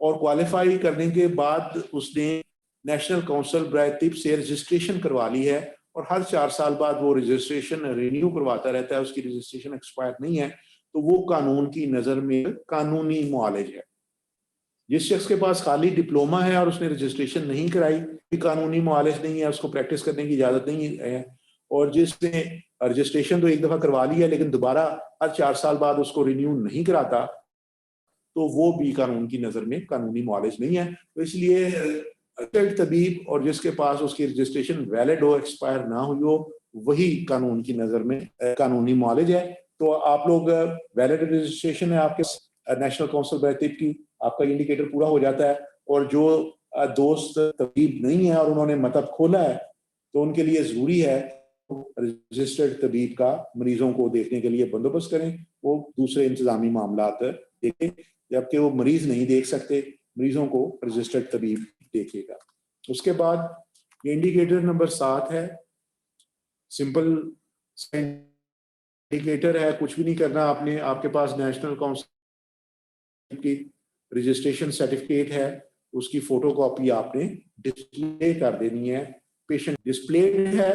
اور کوالیفائی کرنے کے بعد اس نے نیشنل کونسل برائے طب سے رجسٹریشن کروا لی ہے اور ہر 4 سال بعد وہ رجسٹریشن رینیو کرواتا رہتا ہے, اس کی رجسٹریشن ایکسپائر نہیں ہے, تو وہ قانون کی نظر میں قانونی معالج ہے. جس شخص کے پاس خالی ڈپلوما ہے اور اس نے رجسٹریشن نہیں کرائی, بھی قانونی معالج نہیں ہے, اس کو پریکٹس کرنے کی اجازت نہیں ہے. اور جس نے رجسٹریشن تو ایک دفعہ کروا لیا لیکن دوبارہ ہر 4 سال بعد اس کو رینیو نہیں کراتا, تو وہ بھی قانون کی نظر میں قانونی معالج نہیں ہے. تو اس لیے طبیب اور جس کے پاس اس کی رجسٹریشن ویلڈ ہو, ایکسپائر نہ ہوئی ہو, وہی قانون کی نظر میں قانونی معالج ہے. تو آپ لوگ ویلڈ رجسٹریشن ہے آپ کے نیشنل کونسل برائے طب کی, آپ کا انڈیکیٹر پورا ہو جاتا ہے. اور جو دوست طبیب نہیں ہے اور انہوں نے مطب کھولا ہے, تو ان کے لیے ضروری ہے رجسٹرڈ طبیب کا مریضوں کو دیکھنے کے لیے بندوبست کریں, وہ دوسرے انتظامی معاملات دیکھیں, جبکہ وہ مریض نہیں دیکھ سکتے, مریضوں کو رجسٹرڈ طبیب دیکھے گا. اس کے بعد یہ انڈیکیٹر نمبر 7 ہے, سمپل انڈیکیٹر ہے, کچھ بھی نہیں کرنا آپ نے. آپ کے پاس نیشنل کونسل کی رجسٹریشن سرٹیفکیٹ ہے, اس کی فوٹو کاپی آپ نے ڈسپلے کر دینی ہے. پیشنٹ ڈسپلے ہے,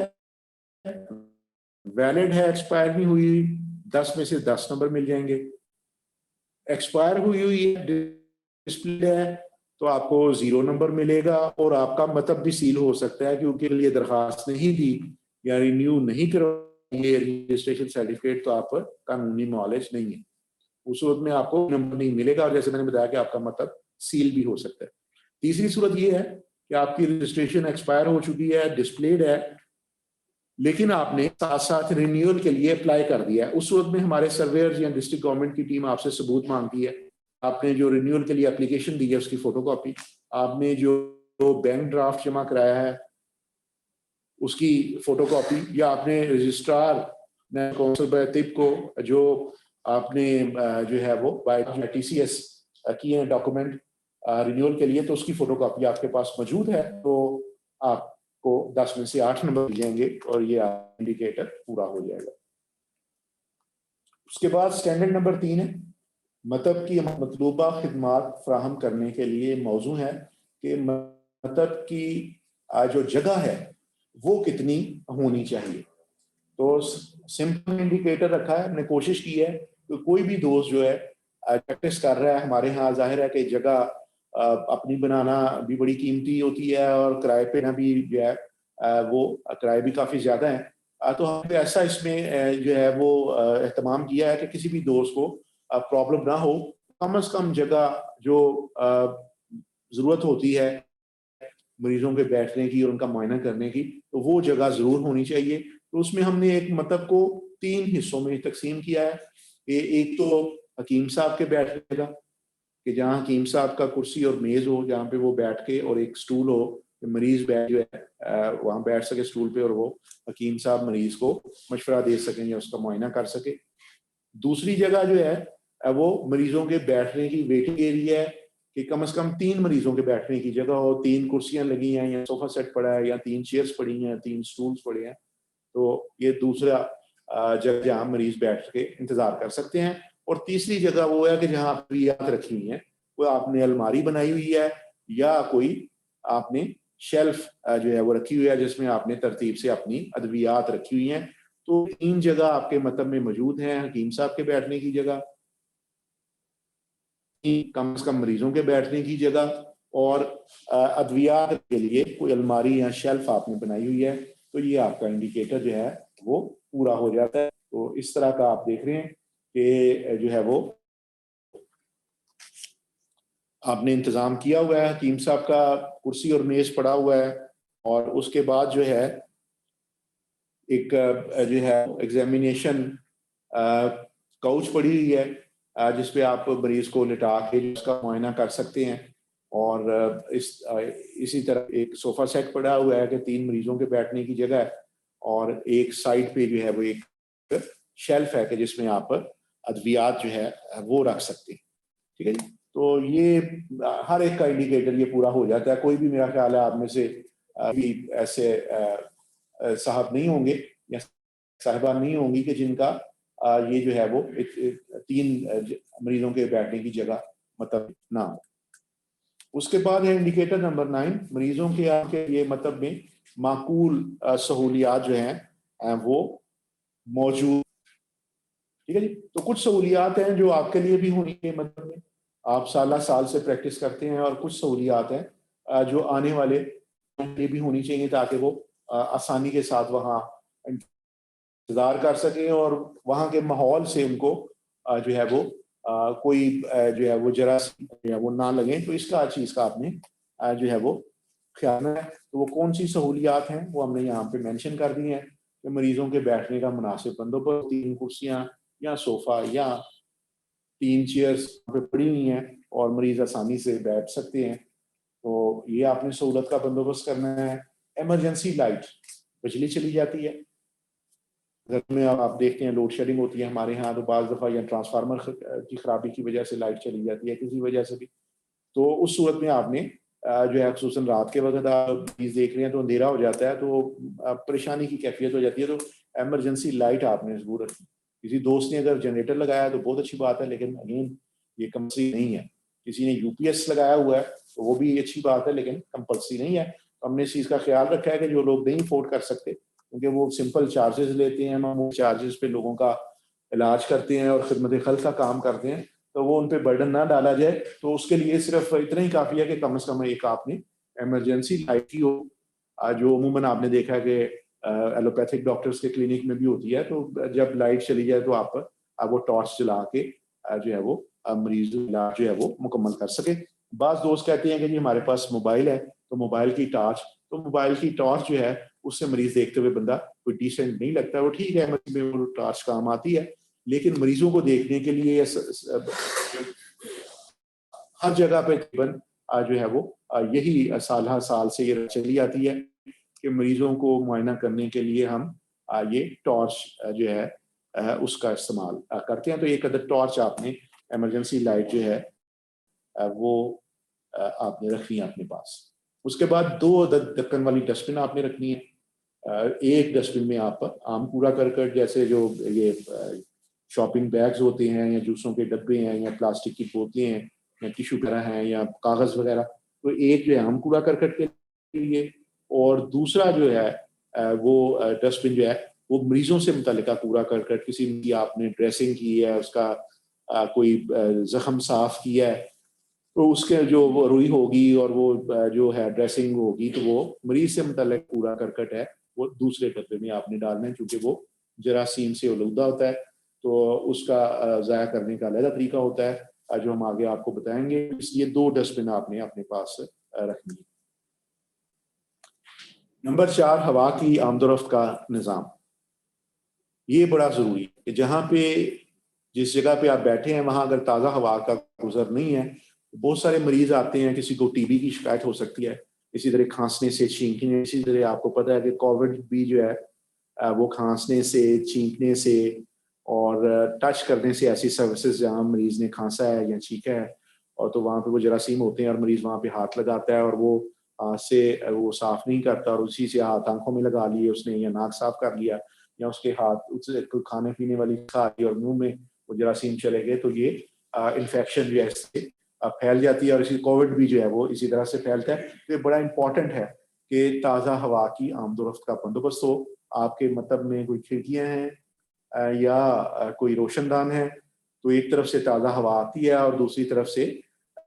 ویلڈ ہے, ایکسپائر نہیں ہوئی, 10 میں سے 10 نمبر مل جائیں گے. ایکسپائر ہوئی ڈسپلے ہے تو آپ کو 0 نمبر ملے گا, اور آپ کا مطلب بھی سیل ہو سکتا ہے کیونکہ لیے درخواست نہیں دی یا رینیو نہیں کروائی رجسٹریشن سرٹیفکیٹ, تو آپ قانونی معالج نہیں ہے. اس صورت میں آپ کو نمبر نہیں ملے گا, اور جیسے میں نے بتایا کہ آپ کا مطلب سیل بھی ہو سکتا ہے. تیسری صورت یہ ہے کہ آپ کی رجسٹریشن ایکسپائر ہو چکی ہے, ڈسپلیڈ ہے, لیکن آپ نے ساتھ ساتھ رینیول کے لیے اپلائی کر دیا ہے. اس صورت میں ہمارے سرویئر یا ڈسٹرکٹ گورنمنٹ کی ٹیم آپ سے ثبوت مانگتی ہے. آپ نے جو رینیول کے لیے اپلیکیشن دی ہے اس کی فوٹو کاپی, آپ نے جو بینک ڈرافٹ جمع کرایا ہے اس کی فوٹو کاپی, یا آپ نے رجسٹرار کونسل برائے طب کو جو آپ نے جو ہے وہ ٹی سی ایس کیے ہیں ڈاکومنٹ رینیول کے لیے, تو اس کی فوٹو کاپی آپ کے پاس موجود ہے, تو آپ کو 10 میں سے 8 نمبر مل جائیں گے اور یہ انڈیکیٹر پورا ہو جائے گا. اس کے بعد سٹینڈرڈ نمبر 3 ہے, مطلب کی مطلوبہ خدمات فراہم کرنے کے لیے موضوع ہے کہ مطلب کی جو جگہ ہے وہ کتنی ہونی چاہیے. تو سمپل انڈیکیٹر رکھا ہے, ہم نے کوشش کی ہے کہ کوئی بھی دوست جو ہے پریکٹس کر رہا ہے, ہمارے ہاں ظاہر ہے کہ جگہ اپنی بنانا بھی بڑی قیمتی ہوتی ہے اور کرائے پہ نہ بھی جو ہے وہ کرائے بھی کافی زیادہ ہیں. تو ہم نے ایسا اس میں جو ہے وہ اہتمام کیا ہے کہ کسی بھی دوست کو پرابلم نہ ہو, کم از کم جگہ جو ضرورت ہوتی ہے مریضوں کے بیٹھنے کی اور ان کا معائنہ کرنے کی, تو وہ جگہ ضرور ہونی چاہیے. تو اس میں ہم نے ایک مطلب کو 3 حصوں میں تقسیم کیا ہے. ایک تو حکیم صاحب کے بیٹھنے کا, کہ جہاں حکیم صاحب کا کرسی اور میز ہو جہاں پہ وہ بیٹھ کے, اور ایک سٹول ہو کہ مریض جو ہے وہاں بیٹھ سکے سٹول پہ, اور وہ حکیم صاحب مریض کو مشورہ دے سکیں یا اس کا معائنہ کر سکے. دوسری جگہ جو ہے وہ مریضوں کے بیٹھنے کی ویٹنگ ایریا ہے, کہ کم از کم 3 مریضوں کے بیٹھنے کی جگہ ہو, 3 کرسیاں لگی ہیں یا صوفہ سیٹ پڑا ہے یا 3 چیئرز پڑی ہیں, 3 سٹولز پڑے ہیں. تو یہ دوسرا جگہ جہاں مریض بیٹھ کے انتظار کر سکتے ہیں. اور تیسری جگہ وہ ہے کہ جہاں ادویات رکھی ہوئی ہیں, وہ آپ نے الماری بنائی ہوئی ہے یا کوئی آپ نے شیلف جو ہے وہ رکھی ہوئی ہے جس میں آپ نے ترتیب سے اپنی ادویات رکھی ہوئی ہیں. تو 3 جگہ آپ کے مطلب میں موجود ہیں, حکیم صاحب کے بیٹھنے کی جگہ, کم از کم مریضوں کے بیٹھنے کی جگہ, اور ادویات کے لیے کوئی الماری یا شیلف آپ نے بنائی ہوئی ہے. تو یہ آپ کا انڈیکیٹر جو ہے وہ پورا ہو جاتا ہے. تو اس طرح کا آپ دیکھ رہے ہیں کہ جو ہے وہ آپ نے انتظام کیا ہوا ہے. حکیم صاحب کا کرسی اور میز پڑا ہوا ہے, اور اس کے بعد جو ہے ایک جو ہے ایگزامینیشن کوچ پڑی ہوئی ہے جس پہ آپ مریض کو لٹا کے اس کا معائنہ کر سکتے ہیں. اور اسی طرح ایک صوفہ سیٹ پڑا ہوا ہے کہ 3 مریضوں کے بیٹھنے کی جگہ ہے, اور ایک سائڈ پہ جو ہے وہ ایک شیلف ہے کہ جس میں آپ ادویات جو ہے وہ رکھ سکتے ہیں. ٹھیک ہے جی. تو یہ ہر ایک کا انڈیکیٹر یہ پورا ہو جاتا ہے. کوئی بھی میرا خیال ہے آپ میں سے ایسے صاحب نہیں ہوں گے یا صاحبہ نہیں ہوں گی کہ جن کا یہ جو ہے وہ 3 مریضوں کے بیٹھنے کی جگہ مطلب نہ ہو. اس کے بعد ہے انڈیکیٹر نمبر 9، مریضوں کے آپ کے یہ مطلب میں معقول سہولیات جو ہیں وہ موجود. ٹھیک ہے جی. تو کچھ سہولیات ہیں جو آپ کے لیے بھی ہونی چاہیے، مطلب میں آپ سالہ سال سے پریکٹس کرتے ہیں، اور کچھ سہولیات ہیں جو آنے والے یہ بھی ہونی چاہیے تاکہ وہ آسانی کے ساتھ وہاں انتظار کر سکیں اور وہاں کے ماحول سے ان کو جو ہے وہ کوئی جو ہے وہ جراثیم جو ہے وہ نہ لگیں. تو اس کا چیز کا آپ نے جو ہے وہ خیال ہے. تو وہ کون سی سہولیات ہیں وہ ہم نے یہاں پہ مینشن کر دی ہیں کہ مریضوں کے بیٹھنے کا مناسب بندوبست، 3 کرسیاں یا صوفہ یا 3 چیئرز پہ پڑی ہوئی ہیں اور مریض آسانی سے بیٹھ سکتے ہیں. تو یہ آپ نے سہولت کا بندوبست کرنا ہے. ایمرجنسی لائٹ، بجلی چلی جاتی ہے گھر میں، آپ دیکھتے ہیں لوڈ شیڈنگ ہوتی ہے ہمارے ہاں، تو بعض دفعہ یا ٹرانسفارمر کی خرابی کی وجہ سے لائٹ چلی جاتی ہے کسی وجہ سے بھی. تو اس صورت میں آپ نے جو ہے خصوصاً رات کے وقت آپ چیز دیکھ رہے ہیں تو اندھیرا ہو جاتا ہے، تو پریشانی کی کیفیت ہو جاتی ہے. تو ایمرجنسی لائٹ آپ نے ضرور رکھنی. کسی دوست نے اگر جنریٹر لگایا تو بہت اچھی بات ہے، لیکن اگین یہ کمپلسری نہیں ہے. کسی نے یو پی ایس لگایا ہوا ہے تو وہ بھی اچھی بات ہے، لیکن کمپلسری نہیں ہے. ہم نے اس چیز کا خیال رکھا ہے کہ جو لوگ نہیں افورڈ کر سکتے، کیونکہ وہ سمپل چارجز لیتے ہیں، معمولی چارجز پہ لوگوں کا علاج کرتے ہیں اور خدمت خلق کا کام کرتے ہیں، تو وہ ان پہ برڈن نہ ڈالا جائے. تو اس کے لیے صرف اتنا ہی کافی ہے کہ کم از کم ایک آپ نے ایمرجنسی لائٹ کی ہو، جو عموماً آپ نے دیکھا کہ ایلوپیتھک ڈاکٹرز کے کلینک میں بھی ہوتی ہے. تو جب لائٹ چلی جائے تو آپ وہ ٹارچ جلا کے جو ہے وہ مریض علاج جو ہے وہ مکمل کر سکے. بعض دوست کہتے ہیں کہ جی ہمارے پاس موبائل ہے تو موبائل کی ٹارچ، تو موبائل کی ٹارچ جو ہے اس سے مریض دیکھتے ہوئے بندہ کوئی ڈیسنٹ نہیں لگتا. وہ ٹھیک ہے وہ ٹارچ کام آتی ہے، لیکن مریضوں کو دیکھنے کے لیے ہر جگہ پہ تقریباً جو ہے وہ یہی سالہ سال سے یہ چلی آتی ہے کہ مریضوں کو معائنہ کرنے کے لیے ہم یہ ٹارچ جو ہے اس کا استعمال کرتے ہیں. تو ایک عدد ٹارچ آپ نے ایمرجنسی لائٹ جو ہے وہ آپ نے رکھنی ہے اپنے پاس. اس کے بعد 2 عدد ڈھکن والی ڈسٹ بن آپ نے رکھنی ہے. ایک ڈسٹ بن میں آپ عام کوڑا کرکٹ جیسے جو یہ شاپنگ بیگز ہوتے ہیں یا جوسوں کے ڈبے ہیں یا پلاسٹک کی بوتلیں ہیں یا ٹیشو وغیرہ ہیں یا کاغذ وغیرہ، تو ایک جو ہے عام کوڑا کرکٹ کے لیے، اور دوسرا جو ہے وہ ڈسٹ بن جو ہے وہ مریضوں سے متعلقہ کوڑا کرکٹ، کسی کی آپ نے ڈریسنگ کی ہے، اس کا کوئی زخم صاف کیا ہے تو اس کے جو وہ روئی ہوگی اور وہ جو ہے ڈریسنگ ہوگی، تو وہ مریض سے متعلق کوڑا کرکٹ ہے وہ دوسرے ڈبے میں آپ نے ڈالنا ہے، کیونکہ وہ جراثیم سے آلودہ ہوتا ہے. تو اس کا ضائع کرنے کا علیحدہ طریقہ ہوتا ہے جو ہم آگے آپ کو بتائیں گے. اس لیے 2 ڈسٹ بن آپ نے اپنے پاس رکھنی ہے. نمبر 4، ہوا کی آمد و رفت کا نظام. یہ بڑا ضروری ہے کہ جہاں پہ جس جگہ پہ آپ بیٹھے ہیں وہاں اگر تازہ ہوا کا گزر نہیں ہے، بہت سارے مریض آتے ہیں، کسی کو ٹی بی کی شکایت ہو سکتی ہے، اسی طرح کھانسنے سے، چھینکنے، اسی طرح آپ کو پتہ ہے کہ کووڈ بھی جو ہے وہ کھانسنے سے، چھینکنے سے اور ٹچ کرنے سے، ایسی سروسز جہاں مریض نے کھانسا ہے یا چھینکا ہے اور تو وہاں پہ وہ جراثیم ہوتے ہیں اور مریض وہاں پہ ہاتھ لگاتا ہے اور وہ ہاتھ سے وہ صاف نہیں کرتا اور اسی سے ہاتھ آنکھوں میں لگا لیے اس نے یا ناک صاف کر لیا یا اس کے ہاتھ کھانے پینے والی کھا لی اور منہ میں وہ جراثیم چلے گئے، تو یہ انفیکشن جو ہے اس سے پھیل جاتی ہے اور اسی کووڈ بھی جو ہے وہ اسی طرح سے پھیلتا ہے. تو یہ بڑا امپورٹنٹ ہے کہ تازہ ہوا کی آمد و رفت کا بندوبست ہو. آپ کے مطلب میں کوئی کھڑکیاں ہیں یا کوئی روشن دان ہے تو ایک طرف سے تازہ ہوا آتی ہے اور دوسری طرف سے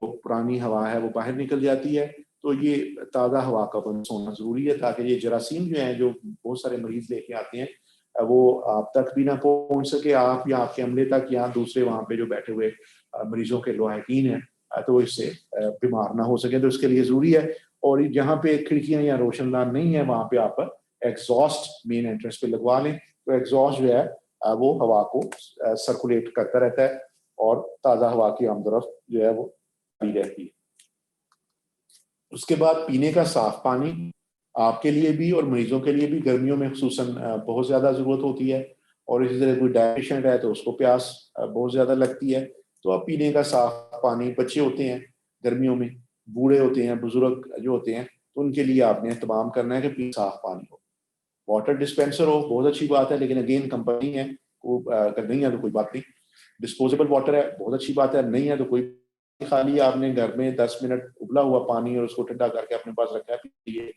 وہ پرانی ہوا ہے وہ باہر نکل جاتی ہے. تو یہ تازہ ہوا کا بندوبست ہونا ضروری ہے تاکہ یہ جراثیم جو ہیں جو بہت سارے مریض لے کے آتے ہیں وہ آپ تک بھی نہ پہنچ سکے، آپ یا آپ کے عملے تک یا دوسرے وہاں پہ جو بیٹھے ہوئے مریضوں کے لاحقین ہیں تو اس سے بیمار نہ ہو سکیں. تو اس کے لیے ضروری ہے. اور جہاں پہ کھڑکیاں یا روشن دان نہیں ہے وہاں پہ آپ ایگزاسٹ مین انٹرنس پہ لگوا لیں. تو ایگزاسٹ جو ہے وہ ہوا کو سرکولیٹ کرتا رہتا ہے اور تازہ ہوا کی آمد و رفت جو ہے وہ رہتی ہے. اس کے بعد پینے کا صاف پانی آپ کے لیے بھی اور مریضوں کے لیے بھی گرمیوں میں خصوصاً بہت زیادہ ضرورت ہوتی ہے، اور اسی طرح کوئی ڈائیشنٹ ہے تو اس کو پیاس بہت زیادہ لگتی ہے. تو اب پینے کا صاف پانی، بچے ہوتے ہیں گرمیوں میں، بوڑھے ہوتے ہیں، بزرگ جو ہوتے ہیں، تو ان کے لیے آپ نے اہتمام کرنا ہے کہ صاف پانی ہو. واٹر ڈسپینسر ہو بہت اچھی بات ہے، لیکن اگین کمپنی ہے اگر نہیں ہے تو کوئی بات نہیں. ڈسپوزیبل واٹر ہے بہت اچھی بات ہے، نہیں ہے تو کوئی خالی آپ نے گھر میں 10 منٹ ابلا ہوا پانی اور اس کو ٹھنڈا کر کے اپنے پاس رکھا ہے پیے،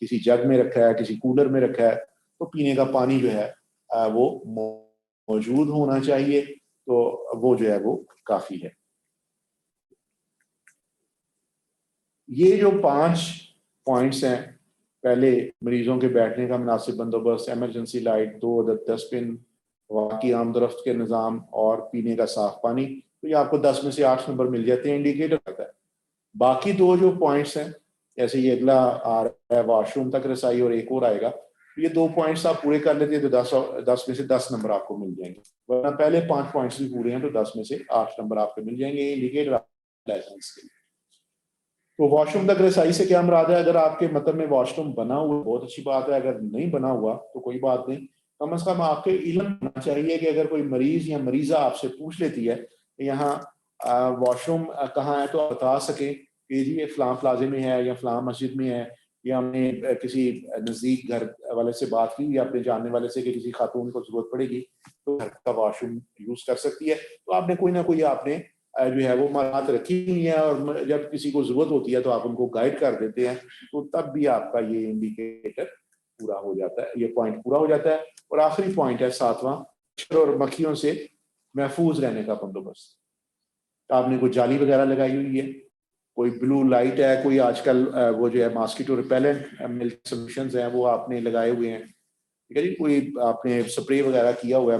کسی جگ میں رکھا ہے، کسی کولر میں رکھا ہے، تو پینے کا پانی جو ہے وہ موجود ہونا چاہیے، تو وہ جو ہے وہ کافی ہے۔ یہ جو 5 پوائنٹس ہیں، پہلے مریضوں کے بیٹھنے کا مناسب بندوبست، ایمرجنسی لائٹ، 2 عدد ڈسٹ بن، واقعی آمد و رفت کے نظام اور پینے کا صاف پانی، تو یہ آپ کو 10 میں سے 8 نمبر مل جاتے ہیں، انڈیکیٹر کرتا ہے۔ باقی 2 جو پوائنٹس ہیں، جیسے یہ اگلا آ رہا ہے واش روم تک رسائی اور ایک اور آئے گا، یہ 2 پوائنٹس آپ پورے کر لیتے ہیں تو 10 میں سے 10 نمبر آپ کو مل جائیں گے، ورنہ پہلے 5 پوائنٹس بھی پورے ہیں تو 10 میں سے 8 نمبر آپ کو مل جائیں گے، انڈیکیٹر لائسنس کے لیے۔ تو واش روم تک رسائی سے کیا مراد ہے؟ اگر آپ کے مطلب میں واش روم بنا ہوا بہت اچھی بات ہے، اگر نہیں بنا ہوا تو کوئی بات نہیں، کم از کم آپ کے علم ہونا چاہیے کہ اگر کوئی مریض یا مریضہ آپ سے پوچھ لیتی ہے کہ یہاں واش روم کہاں ہے، تو آپ بتا سکیں کہ جی یہ فلاں پلازے میں ہے یا فلاں مسجد میں ہے، یا ہم نے کسی نزدیک گھر والے سے بات کی یا اپنے جاننے والے سے کہ کسی خاتون کو ضرورت پڑے گی تو گھر کا واش روم یوز کر سکتی ہے، تو آپ نے کوئی نہ کوئی آپ نے جو ہے وہ معلومات رکھی ہوئی ہیں، اور جب کسی کو ضرورت ہوتی ہے تو آپ ان کو گائیڈ کر دیتے ہیں، تو تب بھی آپ کا یہ انڈیکیٹر پورا ہو جاتا ہے، یہ پوائنٹ پورا ہو جاتا ہے۔ اور آخری پوائنٹ ہے 7واں، مچھر اور مکھیوں سے محفوظ رہنے کا بندوبست۔ آپ نے کوئی جالی وغیرہ لگائی ہوئی ہے، کوئی بلو لائٹ ہے، کوئی آج کل وہ جو ہے ماسکیٹو ریپیلنٹ ملک سولوشنز ہیں وہ آپ نے لگائے ہوئے ہیں، ٹھیک ہے جی، کوئی آپ نے سپرے وغیرہ کیا ہوا ہے،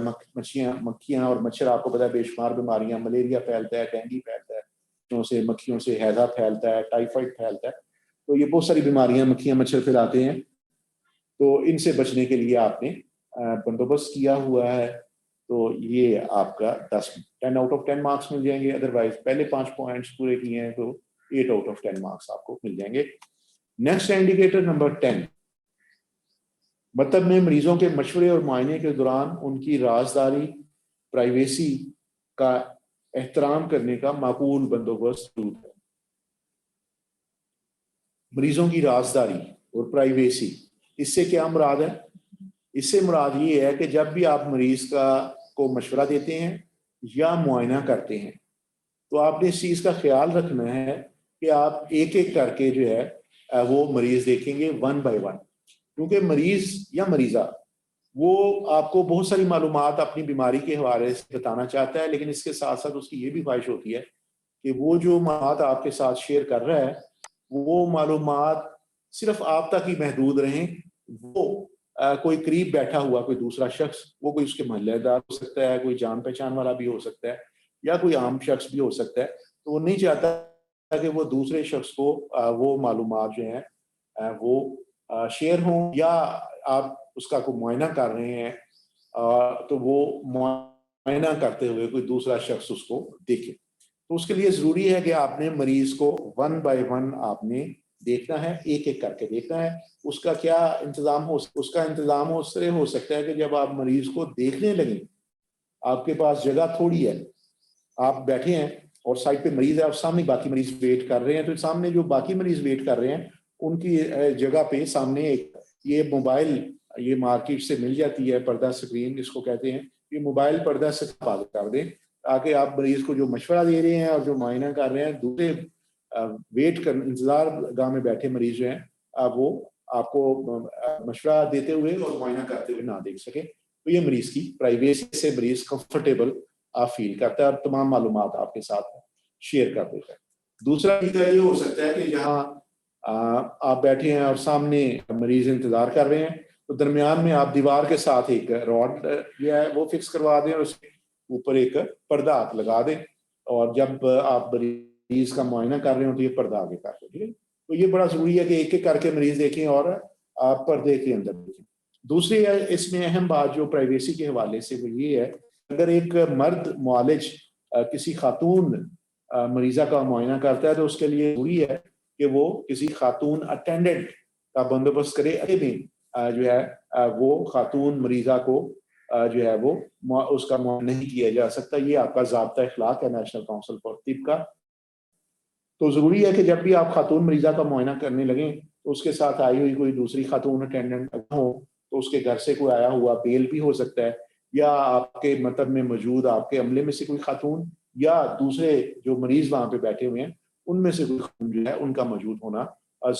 مکھیاں اور مچھر آپ کو پتا ہے بے شمار بیماریاں، ملیریا پھیلتا ہے، ڈینگی پھیلتا ہے، مکھیوں سے ہیضہ پھیلتا ہے، ٹائیفائڈ پھیلتا ہے، تو یہ بہت ساری بیماریاں مکھیاں مچھر پھیلاتے ہیں، تو ان سے بچنے کے لیے آپ نے بندوبست کیا ہوا ہے، تو یہ آپ کا 10 آؤٹ آف 10 مارکس مل جائیں گے۔ ادروائز پہلے 5 پوائنٹس پورے کیے ہیں تو 8 آؤٹ آف 10 مارکس آپ کو مل جائیں گے۔ نیکسٹ انڈیکیٹر نمبر 10، مطلب میں مریضوں کے مشورے اور معائنے کے دوران ان کی رازداری، پرائیویسی کا احترام کرنے کا معقول بندوبست ہے۔ مریضوں کی رازداری اور پرائیویسی، اس سے کیا مراد ہے؟ اس سے مراد یہ ہے کہ جب بھی آپ مریض کو مشورہ دیتے ہیں یا معائنہ کرتے ہیں تو آپ نے اس چیز کا خیال رکھنا ہے کہ آپ ایک ایک کر کے جو ہے وہ مریض دیکھیں گے 1 بائی 1، کیونکہ مریض یا مریضہ وہ آپ کو بہت ساری معلومات اپنی بیماری کے حوالے سے بتانا چاہتا ہے، لیکن اس کے ساتھ ساتھ اس کی یہ بھی خواہش ہوتی ہے کہ وہ جو معلومات آپ کے ساتھ شیئر کر رہا ہے وہ معلومات صرف آپ تک ہی محدود رہیں، وہ کوئی قریب بیٹھا ہوا کوئی دوسرا شخص، وہ کوئی اس کے محلے دار ہو سکتا ہے، کوئی جان پہچان والا بھی ہو سکتا ہے، یا کوئی عام شخص بھی ہو سکتا ہے، تو وہ نہیں چاہتا کہ وہ دوسرے شخص کو وہ معلومات جو ہیں وہ شیئر ہوں، یا آپ اس کا کوئی معائنہ کر رہے ہیں تو وہ معائنہ کرتے ہوئے کوئی دوسرا شخص اس کو دیکھے، تو اس کے لیے ضروری ہے کہ آپ نے مریض کو 1 بائی 1 آپ نے دیکھنا ہے، ایک ایک کر کے دیکھنا ہے۔ اس کا کیا انتظام اس کا انتظام اس طرح ہو سکتا ہے کہ جب آپ مریض کو دیکھنے لگیں، آپ کے پاس جگہ تھوڑی ہے، آپ بیٹھے ہیں اور سائڈ پہ مریض ہے اور سامنے باقی مریض ویٹ کر رہے ہیں، تو سامنے جو باقی مریض ویٹ کر رہے ہیں ان کی جگہ پہ سامنے ایک یہ موبائل، یہ مارکیٹ سے مل جاتی ہے پردہ سکرین اس کو کہتے ہیں، یہ موبائل پردہ سے حفاظت کر دیں تاکہ آپ مریض کو جو مشورہ دے رہے ہیں اور جو معائنہ کر رہے ہیں دوسرے ویٹ کر انتظار گاہ میں بیٹھے مریض جو ہیں وہ آپ کو مشورہ دیتے ہوئے اور معائنہ کرتے ہوئے نہ دیکھ سکے، تو یہ مریض کی پرائیویسی سے مریض کمفرٹیبل آپ فیل کرتا ہے اور تمام معلومات آپ کے ساتھ شیئر کر دیتا ہے۔ دوسرا طریقہ یہ ہو سکتا ہے کہ جہاں آپ بیٹھے ہیں اور سامنے مریض انتظار کر رہے ہیں تو درمیان میں آپ دیوار کے ساتھ ایک راڈ جو ہے وہ فکس کروا دیں اور اس کے اوپر ایک پردہ آپ لگا دیں، اور جب آپ مریض کا معائنہ کر رہے ہوں تو یہ پردہ آگے کر دیں، ٹھیک ہے؟ تو یہ بڑا ضروری ہے کہ ایک ایک کر کے مریض دیکھیں اور آپ پردے کے اندر دیکھیں۔ دوسری اس میں اہم بات جو پرائیویسی کے حوالے سے وہ یہ ہے، اگر ایک مرد معالج کسی خاتون مریضہ کا معائنہ کرتا ہے تو اس کے لیے ضروری ہے کہ وہ کسی خاتون اٹینڈنٹ کا بندوبست کرے، جو ہے وہ خاتون مریضہ کو جو ہے وہ اس کا معائنہ نہیں کیا جا سکتا، یہ آپ کا ضابطہ اخلاق ہے نیشنل کونسل فار طب کا۔ تو ضروری ہے کہ جب بھی آپ خاتون مریضہ کا معائنہ کرنے لگیں تو اس کے ساتھ آئی ہوئی کوئی دوسری خاتون اٹینڈنٹ ہو، تو اس کے گھر سے کوئی آیا ہوا بیل بھی ہو سکتا ہے، یا آپ کے مطلب میں موجود آپ کے عملے میں سے کوئی خاتون یا دوسرے جو مریض وہاں پہ بیٹھے ہوئے ہیں ان میں سے کوئی خاتون جو ہے ان کا موجود ہونا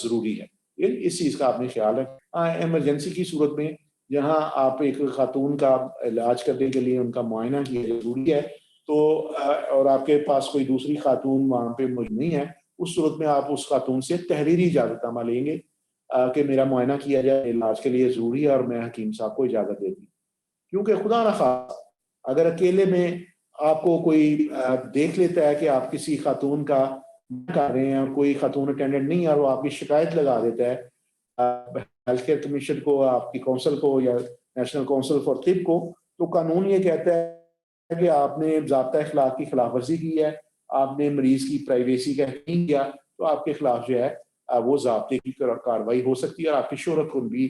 ضروری ہے. اس چیز کا آپ نے خیال رکھنا. ایمرجنسی کی صورت میں جہاں آپ ایک خاتون کا علاج کرنے کے لیے ان کا معائنہ کیا ضروری ہے تو اور آپ کے پاس کوئی دوسری خاتون وہاں پہ موجود نہیں ہے, اس صورت میں آپ اس خاتون سے تحریری اجازت نامہ لیں گے کہ میرا معائنہ کیا جائے, علاج کے لیے ضروری ہے اور میں حکیم صاحب کو اجازت دیتی ہوں. کیونکہ خدا نخواستہ اگر اکیلے میں آپ کو کوئی دیکھ لیتا ہے کہ آپ کسی خاتون کا کر رہے ہیں اور کوئی خاتون اٹینڈنٹ نہیں ہے اور وہ آپ کی شکایت لگا دیتا ہے ہیلتھ کیئر کمیشن کو, آپ کی کونسل کو یا نیشنل کونسل فار طب کو, تو قانون یہ کہتا ہے کہ آپ نے ضابطہ اخلاق کی خلاف ورزی کی ہے, آپ نے مریض کی پرائیویسی کا نہیں کیا, تو آپ کے خلاف جو ہے وہ ضابطے کی کارروائی ہو سکتی ہے اور آپ کی شہرت کو بھی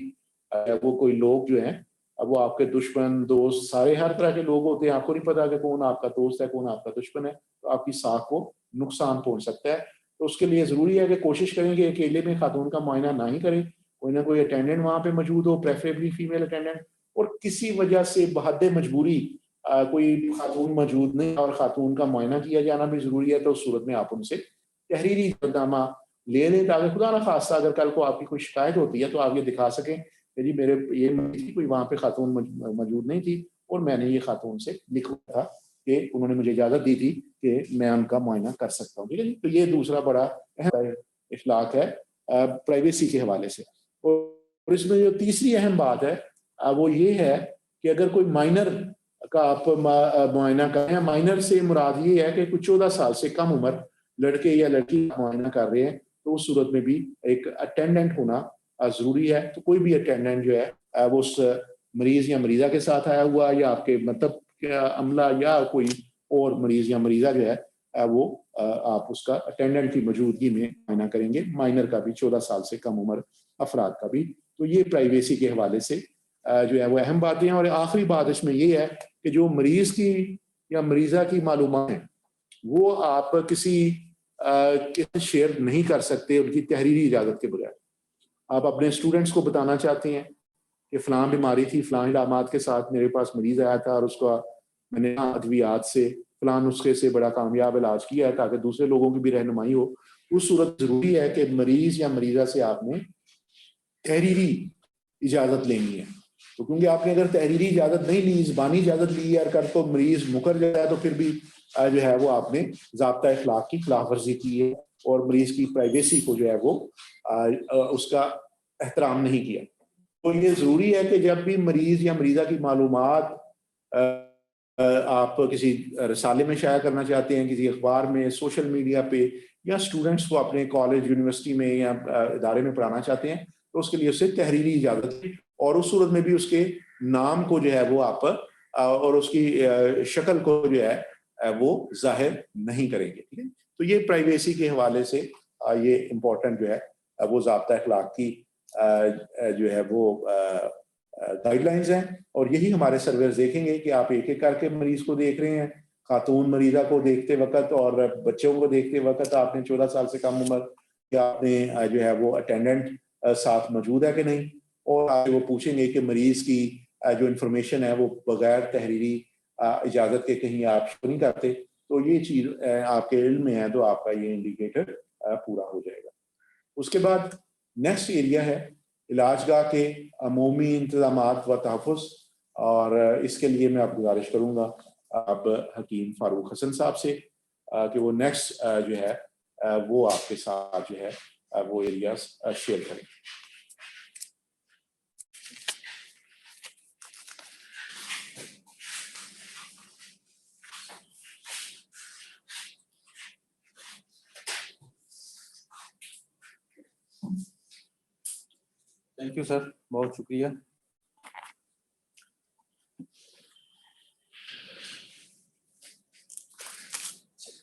وہ کوئی لوگ جو ہیں وہ آپ کے دشمن دوست سارے ہر طرح کے لوگ ہوتے ہیں, آپ کو نہیں پتا کہ کون آپ کا دوست ہے کون آپ کا دشمن ہے, تو آپ کی ساکھ کو نقصان پہنچ سکتا ہے. تو اس کے لیے ضروری ہے کہ کوشش کریں کہ اکیلے میں خاتون کا معائنہ نہ ہی کریں, کوئی نہ کوئی اٹینڈنٹ وہاں پہ موجود ہو, پریفریبلی فیمیل اٹینڈنٹ, اور کسی وجہ سے بحد مجبوری کوئی خاتون موجود نہیں اور خاتون کا معائنہ کیا جانا بھی ضروری ہے, تو اس صورت میں آپ ان سے تحریری اقدامہ لے لیں تاکہ خدا نخواستہ اگر کل کو آپ کی کوئی شکایت ہوتی ہے تو آپ یہ دکھا سکیں کہ جی میرے یہ کوئی وہاں پہ خاتون موجود نہیں تھی اور میں نے یہ خاتون سے لکھا تھا کہ انہوں نے مجھے اجازت دی تھی کہ میں ان کا معائنہ کر سکتا ہوں. ٹھیک ہے جی, تو یہ دوسرا بڑا اہم اخلاق ہے پرائیویسی کے حوالے سے. اور اس میں جو تیسری اہم بات ہے وہ یہ ہے کہ اگر کوئی مائنر کا آپ معائنہ کریں, مائنر سے مراد یہ ہے کہ کچھ 14 سال سے کم عمر لڑکے یا لڑکی معائنہ کر رہے ہیں, تو اس صورت میں بھی ایک اٹینڈنٹ ہونا ضروری ہے. تو کوئی بھی اٹینڈنٹ جو ہے وہ اس مریض یا مریضہ کے ساتھ آیا ہوا یا آپ کے مطلب عملہ یا کوئی اور مریض یا مریضہ جو ہے وہ آپ اس کا اٹینڈنٹ کی موجودگی میں معائنہ کریں گے, مائنر کا بھی 14 سال سے کم عمر افراد کا بھی. تو یہ پرائیویسی کے حوالے سے جو ہے وہ اہم باتیں ہیں. اور آخری بات اس میں یہ ہے کہ جو مریض کی یا مریضہ کی معلومات ہیں وہ آپ کسی شیئر نہیں کر سکتے ان کی تحریری اجازت کے بغیر. آپ اپنے اسٹوڈنٹس کو بتانا چاہتے ہیں کہ فلاں بیماری تھی, فلاں علامات کے ساتھ میرے پاس مریض آیا تھا اور اس کا میں نے ادویات سے فلاں نسخے سے بڑا کامیاب علاج کیا ہے تاکہ دوسرے لوگوں کی بھی رہنمائی ہو, اس صورت ضروری ہے کہ مریض یا مریضہ سے آپ نے تحریری اجازت لینی ہے. تو کیونکہ آپ نے اگر تحریری اجازت نہیں لی, زبانی اجازت لی ہے کر تو مریض مکر جائے تو پھر بھی جو ہے وہ آپ نے ضابطہ اخلاق کی خلاف ورزی کی ہے اور مریض کی پرائیویسی کو جو ہے وہ اس کا احترام نہیں کیا. تو یہ ضروری ہے کہ جب بھی مریض یا مریضہ کی معلومات آپ کسی رسالے میں شائع کرنا چاہتے ہیں, کسی اخبار میں, سوشل میڈیا پہ, یا اسٹوڈنٹس کو اپنے کالج یونیورسٹی میں یا ادارے میں پڑھانا چاہتے ہیں, تو اس کے لیے اسے تحریری اجازت, اور اس صورت میں بھی اس کے نام کو جو ہے وہ آپ اور اس کی شکل کو جو ہے وہ ظاہر نہیں کریں گے. ٹھیک ہے, تو یہ پرائیویسی کے حوالے سے یہ امپورٹنٹ جو ہے وہ ضابطہ اخلاق کی جو ہے وہ گائیڈ لائنز ہیں. اور یہی ہمارے سرویئرز دیکھیں گے کہ آپ ایک ایک کر کے مریض کو دیکھ رہے ہیں, خاتون مریضہ کو دیکھتے وقت اور بچوں کو دیکھتے وقت آپ نے 14 سال سے کم عمر یا آپ نے جو ہے وہ اٹینڈنٹ ساتھ موجود ہے کہ نہیں, اور آپ وہ پوچھیں گے کہ مریض کی جو انفارمیشن ہے وہ بغیر تحریری اجازت کے کہیں آپ شو نہیں کرتے, تو یہ چیز آپ کے علم میں ہے تو آپ کا یہ انڈیکیٹر پورا ہو جائے گا. اس کے بعد نیکسٹ ایریا ہے علاج گاہ کے عمومی انتظامات و تحفظ, اور اس کے لیے میں آپ گزارش کروں گا آپ حکیم فاروق حسن صاحب سے کہ وہ نیکسٹ جو ہے وہ آپ کے ساتھ جو ہے وہ ایریاز شیئر کریں. تھینک یو سر, بہت شکریہ.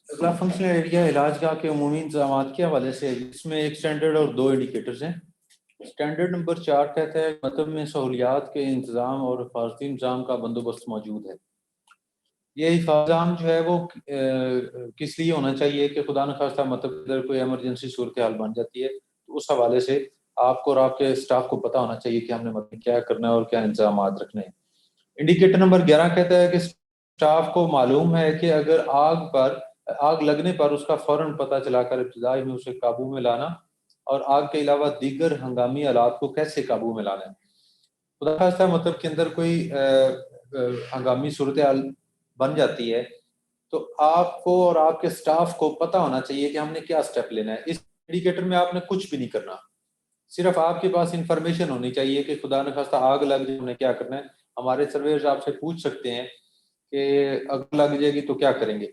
اگلا فنکشنل ایریا علاج گاہ کے عمومی انتظامات کے حوالے سے, جس میں ایک اسٹینڈرڈ اور 2 انڈیکیٹرز ہیں. اسٹینڈرڈ نمبر 4 کہتا ہے مطلب میں سہولیات کے انتظام اور حفاظتی انتظام کا بندوبست موجود ہے. یہ انتظام جو ہے وہ کس لیے ہونا چاہیے کہ خدا نخواستہ مطلب اگر کوئی ایمرجنسی صورتحال بن جاتی ہے تو اس حوالے سے آپ کو اور آپ کے اسٹاف کو پتہ ہونا چاہیے کہ ہم نے مطلب کیا کرنا ہے اور کیا انتظامات رکھنے ہیں. انڈیکیٹر نمبر 11 کہتا ہے کہ اسٹاف کو معلوم ہے کہ اگر آگ لگنے پر اس کا فوراً پتہ چلا کر ابتدائی میں اسے قابو میں لانا اور آگ کے علاوہ دیگر ہنگامی آلات کو کیسے قابو میں لانا ہے. خدا خواستہ مطلب کے اندر کوئی ہنگامی صورتحال بن جاتی ہے تو آپ کو اور آپ کے سٹاف کو پتہ ہونا چاہیے کہ ہم نے کیا سٹیپ لینا ہے. اس انڈیکیٹر میں آپ نے کچھ بھی نہیں کرنا, صرف آپ کے پاس انفارمیشن ہونی چاہیے کہ خدا نخواستہ آگ لگ جائے ہم نے کیا کرنا ہے. ہمارے سرویئرز آپ سے پوچھ سکتے ہیں کہ اگر لگ جائے گی تو کیا کریں گے,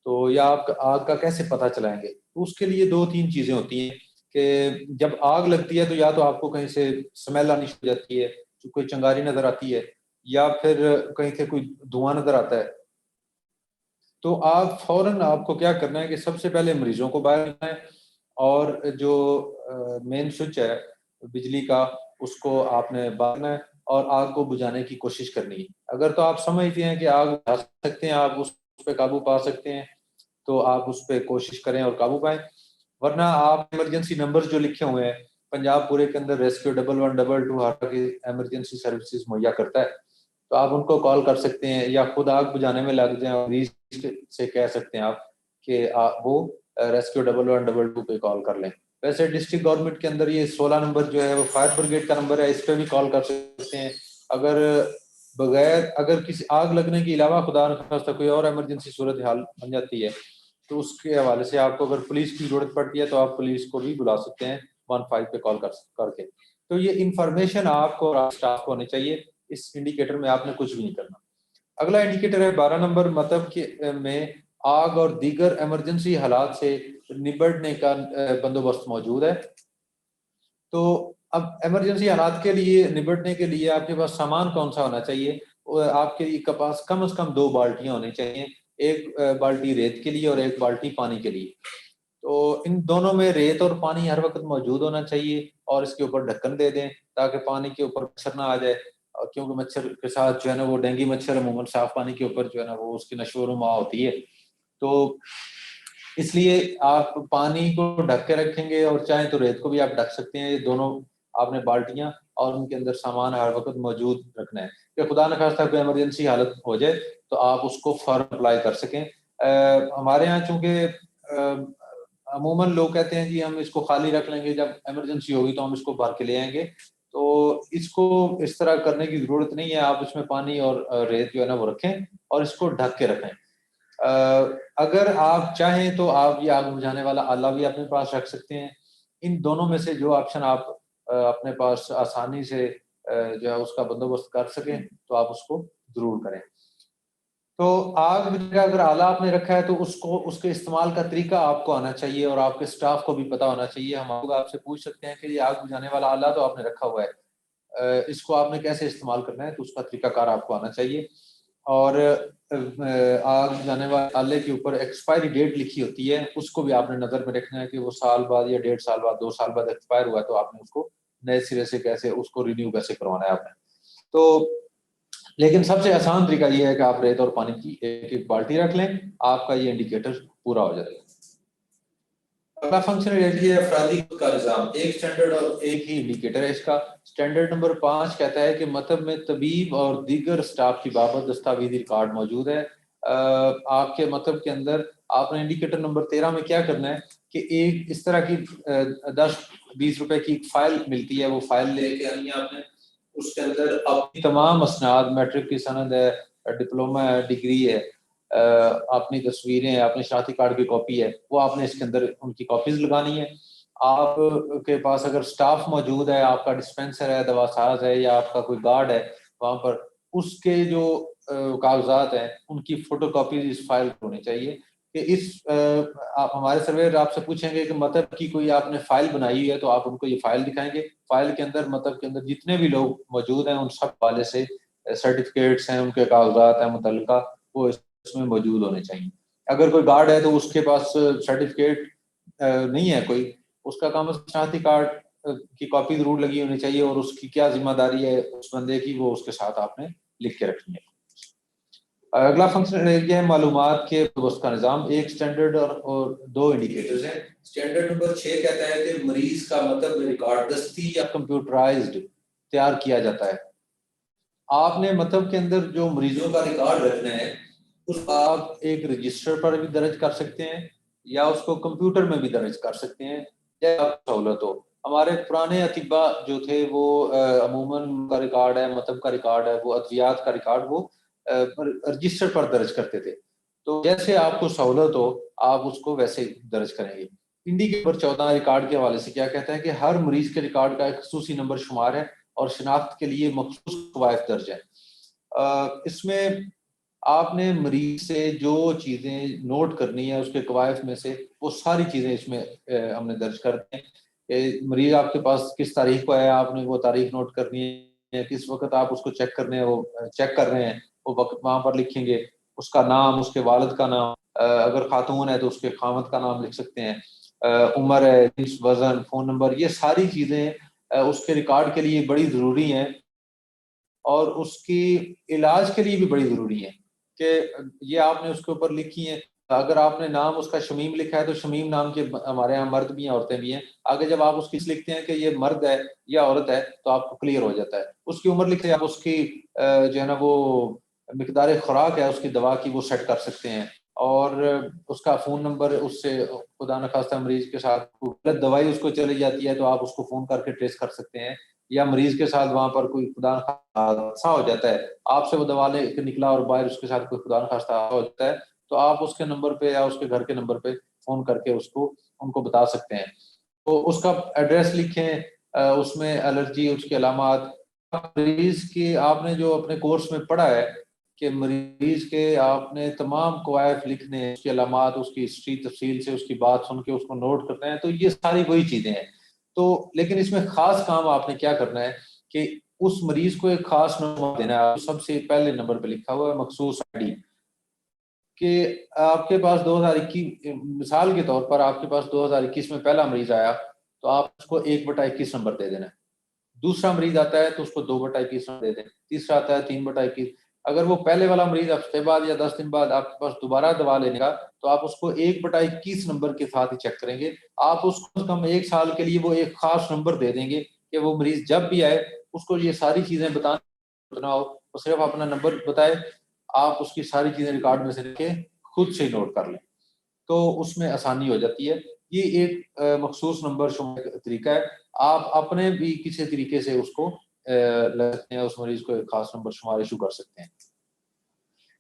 تو یا آپ آگ کا کیسے پتہ چلائیں گے. تو اس کے لیے 2-3 چیزیں ہوتی ہیں کہ جب آگ لگتی ہے تو یا تو آپ کو کہیں سے سمیل آنی شروع ہو جاتی ہے, کوئی چنگاری نظر آتی ہے, یا پھر کہیں سے کوئی دھواں نظر آتا ہے. تو آپ فوراً آپ کو کیا کرنا ہے کہ سب سے پہلے مریضوں کو باہر نکلنا ہے اور جو مین سوئچ ہے بجلی کا اس کو آپ نے باندھنا ہے اور آگ کو بجھانے کی کوشش کرنی ہے. اگر تو آپ سمجھتے ہیں کہ آگ بجھا سکتے ہیں, آپ اس پہ قابو پا سکتے ہیں تو آپ اس پہ کوشش کریں اور قابو پائیں, ورنہ آپ ایمرجنسی نمبر جو لکھے ہوئے ہیں پنجاب پورے کے اندر ریسکیو 1122 ہر کی ایمرجنسی سروسز مہیا کرتا ہے, تو آپ ان کو کال کر سکتے ہیں یا خود آگ بجھانے میں لگ جائیں اور مریض سے کہہ سکتے ہیں آپ کہ وہ ریسکیو 1122 پہ کال کر لیں. ویسے ڈسٹرکٹ گورنمنٹ کے اندر یہ 16 نمبر جو ہے وہ فائر بریگیڈ کا نمبر ہے, اس پہ بھی کال کر سکتے ہیں. اگر کسی آگ لگنے کے علاوہ خدا نخواستہ کوئی اور ایمرجنسی صورتحال بن جاتی ہے تو اس کے حوالے سے آپ کو اگر پولیس کی ضرورت پڑتی ہے تو آپ پولیس کو بھی بلا سکتے ہیں 15 پہ کال کر کے. تو یہ انفارمیشن آپ کو اور اسٹاف کو ہونی چاہیے. اس انڈیکیٹر میں آپ نے کچھ بھی نہیں کرنا. اگلا انڈیکیٹر ہے 12 نمبر, مطلب کہ میں آگ اور دیگر ایمرجنسی حالات سے نبٹنے کا بندوبست موجود ہے. تو اب ایمرجنسی حالات کے لیے نبٹنے کے لیے آپ کے پاس سامان کون سا ہونا چاہیے. آپ کے پاس کم از کم 2 بالٹیاں ہونی چاہیے, ایک بالٹی ریت کے لیے اور ایک بالٹی پانی کے لیے. تو ان دونوں میں ریت اور پانی ہر وقت موجود ہونا چاہیے اور اس کے اوپر ڈھکن دے دیں تاکہ پانی کے اوپر مچھر نہ آ جائے, کیونکہ مچھر کے ساتھ جو ہے نا وہ ڈینگی مچھر عموماً صاف پانی کے اوپر جو ہے نا وہ اس کی نشو و نما ہوتی ہے. تو اس لیے آپ پانی کو ڈھک کے رکھیں گے اور چاہیں تو ریت کو بھی آپ ڈھک سکتے ہیں. یہ دونوں آپ نے بالٹیاں اور ان کے اندر سامان ہر وقت موجود رکھنا ہے کہ خدا نخواستہ کوئی ایمرجنسی حالت ہو جائے تو آپ اس کو فوراً اپلائی کر سکیں. ہمارے ہاں چونکہ عموماً لوگ کہتے ہیں جی ہم اس کو خالی رکھ لیں گے, جب ایمرجنسی ہوگی تو ہم اس کو بھر کے لے آئیں گے. تو اس کو اس طرح کرنے کی ضرورت نہیں ہے. آپ اس میں پانی اور ریت جو ہے نا وہ رکھیں اور اس کو ڈھک کے رکھیں. اگر آپ چاہیں تو آپ یہ آگ بجھانے والا آلہ بھی اپنے پاس رکھ سکتے ہیں. ان دونوں میں سے جو آپشن آپ اپنے پاس آسانی سے جو ہے اس کا بندوبست کر سکیں تو آپ اس کو ضرور کریں. تو آگ بجھانے کا اگر آلہ آپ نے رکھا ہے تو اس کے استعمال کا طریقہ آپ کو آنا چاہیے اور آپ کے سٹاف کو بھی پتہ ہونا چاہیے. ہم لوگ آپ سے پوچھ سکتے ہیں کہ یہ آگ بجھانے والا آلہ تو آپ نے رکھا ہوا ہے, اس کو آپ نے کیسے استعمال کرنا ہے, تو اس کا طریقہ کار آپ کو آنا چاہیے. اور آگ بجھانے والے آلے کے اوپر ایکسپائری ڈیٹ لکھی ہوتی ہے, اس کو بھی آپ نے نظر میں رکھنا ہے کہ وہ سال بعد یا 1.5 سال بعد 2 سال بعد ایکسپائر ہوا ہے تو آپ نے اس کو نئے سرے سے کیسے اس کو رینیو کیسے کروانا ہے آپ نے. تو لیکن سب سے آسان طریقہ یہ ہے کہ آپ ریت اور پانی کی ایک بالٹی رکھ لیں, آپ کا یہ انڈیکیٹر پورا ہو جائے گا. اگلا فنکشن ایریا ہے افرادی خود کا نظام. ایک سٹینڈرڈ اور ایک ہی انڈیکیٹر ہے اس کا. سٹینڈرڈ نمبر 5 کہتا ہے کہ مطلب میں طبیب اور دیگر سٹاف کی بابت دستاویزی ریکارڈ موجود ہے. آپ کے مطلب کے اندر آپ نے انڈیکیٹر نمبر 13 میں کیا کرنا ہے کہ ایک اس طرح کی 10-20 روپے کی فائل ملتی ہے, وہ فائل لے کے آنی ہے آپ نے. اس کے اندر اپنی تمام اسناد, میٹرک کی سند ہے, ڈپلوما ہے, ڈگری ہے, اپنی تصویریں ہیں, اپنے شناختی کارڈ کی کاپی ہے, وہ آپ نے اس کے اندر ان کی کاپیز لگانی ہے. آپ کے پاس اگر سٹاف موجود ہے, آپ کا ڈسپینسر ہے, دوا ساز ہے یا آپ کا کوئی گارڈ ہے وہاں پر, اس کے جو کاغذات ہیں ان کی فوٹو کاپیز اس فائل کو ہونی چاہیے. کہ اس آپ ہمارے سرویئر آپ سے پوچھیں گے کہ مطلب کی کوئی آپ نے فائل بنائی ہے تو آپ ان کو یہ فائل دکھائیں گے. فائل کے اندر مطلب کے اندر جتنے بھی لوگ موجود ہیں ان سب والے سے سرٹیفکیٹس ہیں, ان کے کاغذات ہیں متعلقہ, وہ اس میں موجود ہونے چاہیے. اگر کوئی گارڈ ہے تو اس کے پاس سرٹیفکیٹ نہیں ہے کوئی, اس کا کام شناختی کارڈ کی کاپی ضرور لگی ہونی چاہیے اور اس کی کیا ذمہ داری ہے اس بندے کی وہ اس کے ساتھ آپ نے لکھ کے رکھنی ہے. اگلا فنکشن ایریا ہے معلومات کے بندوبست کا نظام. ایک سٹینڈرڈ اور 2 انڈیکیٹرز ہیں. سٹینڈرڈ نمبر 6 کہتا ہے کہ مریض کا مطلب ریکارڈ دستی یا کمپیوٹرائزڈ تیار کیا جاتا ہے. آپ نے مطلب کے اندر جو مریضوں کا ریکارڈ رکھنا ہے اس کو آپ ایک رجسٹر پر بھی درج کر سکتے ہیں یا اس کو کمپیوٹر میں بھی درج کر سکتے ہیں جیسے آپ کو سہولت ہو. ہمارے پرانے اطباء جو تھے وہ عموماً کا ریکارڈ ہے، مطلب کا ریکارڈ ہے، وہ ادویات کا ریکارڈ وہ رجسٹر پر درج کرتے تھے. تو جیسے آپ کو سہولت ہو آپ اس کو ویسے درج کریں گے. انڈیکیٹر نمبر 14 ریکارڈ کے حوالے سے کیا کہتا ہے کہ ہر مریض کے ریکارڈ کا ایک خصوصی نمبر شمار ہے اور شناخت کے لیے مخصوص قواعد درج ہے. اس میں آپ نے مریض سے جو چیزیں نوٹ کرنی ہے اس کے قواعد میں سے وہ ساری چیزیں اس میں ہم نے درج کر دی ہیں کہ مریض آپ کے پاس کس تاریخ کو آیا، آپ نے وہ تاریخ نوٹ کرنی ہے، کس وقت آپ اس کو چیک کرنے ہیں وہ چیک کر رہے ہیں وہ وقت وہاں پر لکھیں گے، اس کا نام، اس کے والد کا نام، اگر خاتون ہے تو اس کے خامد کا نام لکھ سکتے ہیں، عمر ہے، جنس، وزن، فون نمبر، یہ ساری چیزیں اس کے ریکارڈ کے لیے بڑی ضروری ہیں اور اس کی علاج کے لیے بھی بڑی ضروری ہے کہ یہ آپ نے اس کے اوپر لکھی ہیں. اگر آپ نے نام اس کا شمیم لکھا ہے تو شمیم نام کے ہمارے یہاں مرد بھی ہیں عورتیں بھی ہیں، آگے جب آپ اس کی لکھتے ہیں کہ یہ مرد ہے یا عورت ہے تو آپ کو کلیئر ہو جاتا ہے. اس کی عمر لکھتے آپ اس کی جو ہے نا وہ مقدار خوراک ہے اس کی دوا کی وہ سیٹ کر سکتے ہیں، اور اس کا فون نمبر، اس سے خدا نخواستہ مریض کے ساتھ غلط دوائی اس کو چلی جاتی ہے تو آپ اس کو فون کر کے ٹریس کر سکتے ہیں، یا مریض کے ساتھ وہاں پر کوئی خدا حادثہ ہو جاتا ہے، آپ سے وہ دوا لے کے نکلا اور باہر اس کے ساتھ کوئی خدا نخواستہ حادثہ ہو جاتا ہے تو آپ اس کے نمبر پہ یا اس کے گھر کے نمبر پہ فون کر کے اس کو ان کو بتا سکتے ہیں. تو اس کا ایڈریس لکھیں، اس میں الرجی، اس کی علامات، مریض کی آپ نے جو اپنے کورس میں پڑھا ہے کہ مریض کے آپ نے تمام قواعد لکھنے ہیں، اس کی علامات، اس کی ہسٹری تفصیل سے، اس کی بات سن کے اس کو نوٹ کرتے ہیں، تو یہ ساری وہی چیزیں ہیں. تو لیکن اس میں خاص کام آپ نے کیا کرنا ہے کہ اس مریض کو ایک خاص نمبر دینا ہے. سب سے پہلے نمبر پہ لکھا ہوا ہے مخصوص آئی ڈی، کہ آپ کے پاس 2021 مثال کے طور پر آپ کے پاس 2021 میں پہلا مریض آیا تو آپ اس کو 1/21 نمبر دے دینا ہے. دوسرا مریض آتا ہے تو اس کو 2/21 نمبر دے دیں. تیسرا آتا ہے 3/21. اگر وہ پہلے والا مریض ہفتے بعد یا 10 دن بعد آپ کے پاس دوبارہ دوا لینے کا تو آپ اس کو 1/21 نمبر کے ساتھ ہی چیک کریں گے. آپ اس کو کم 1 سال کے لیے وہ ایک خاص نمبر دے دیں گے کہ وہ مریض جب بھی آئے اس کو یہ ساری چیزیں بتانا ہو تو صرف اپنا نمبر بتائے، آپ اس کی ساری چیزیں ریکارڈ میں سے لکھ کے خود سے نوٹ کر لیں تو اس میں آسانی ہو جاتی ہے. یہ ایک مخصوص نمبر شمار کا طریقہ ہے. آپ اپنے بھی کسی طریقے سے اس کو لے سکتے ہیں، اس مریض کو ایک خاص نمبر شمار ایشو کر سکتے ہیں.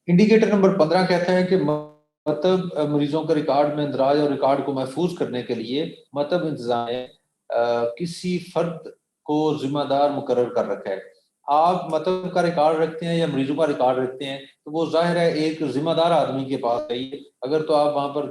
انڈیکیٹر نمبر 15 کہتا ہے کہ مطلب مریضوں کے ریکارڈ میں اندراج اور ریکارڈ کو محفوظ کرنے کے لیے مطلب انتظام نے کسی فرد کو ذمہ دار مقرر کر رکھا ہے. آپ مطلب کا ریکارڈ رکھتے ہیں یا مریضوں کا ریکارڈ رکھتے ہیں تو وہ ظاہر ہے ایک ذمہ دار آدمی کے پاس چاہیے. اگر تو آپ وہاں پر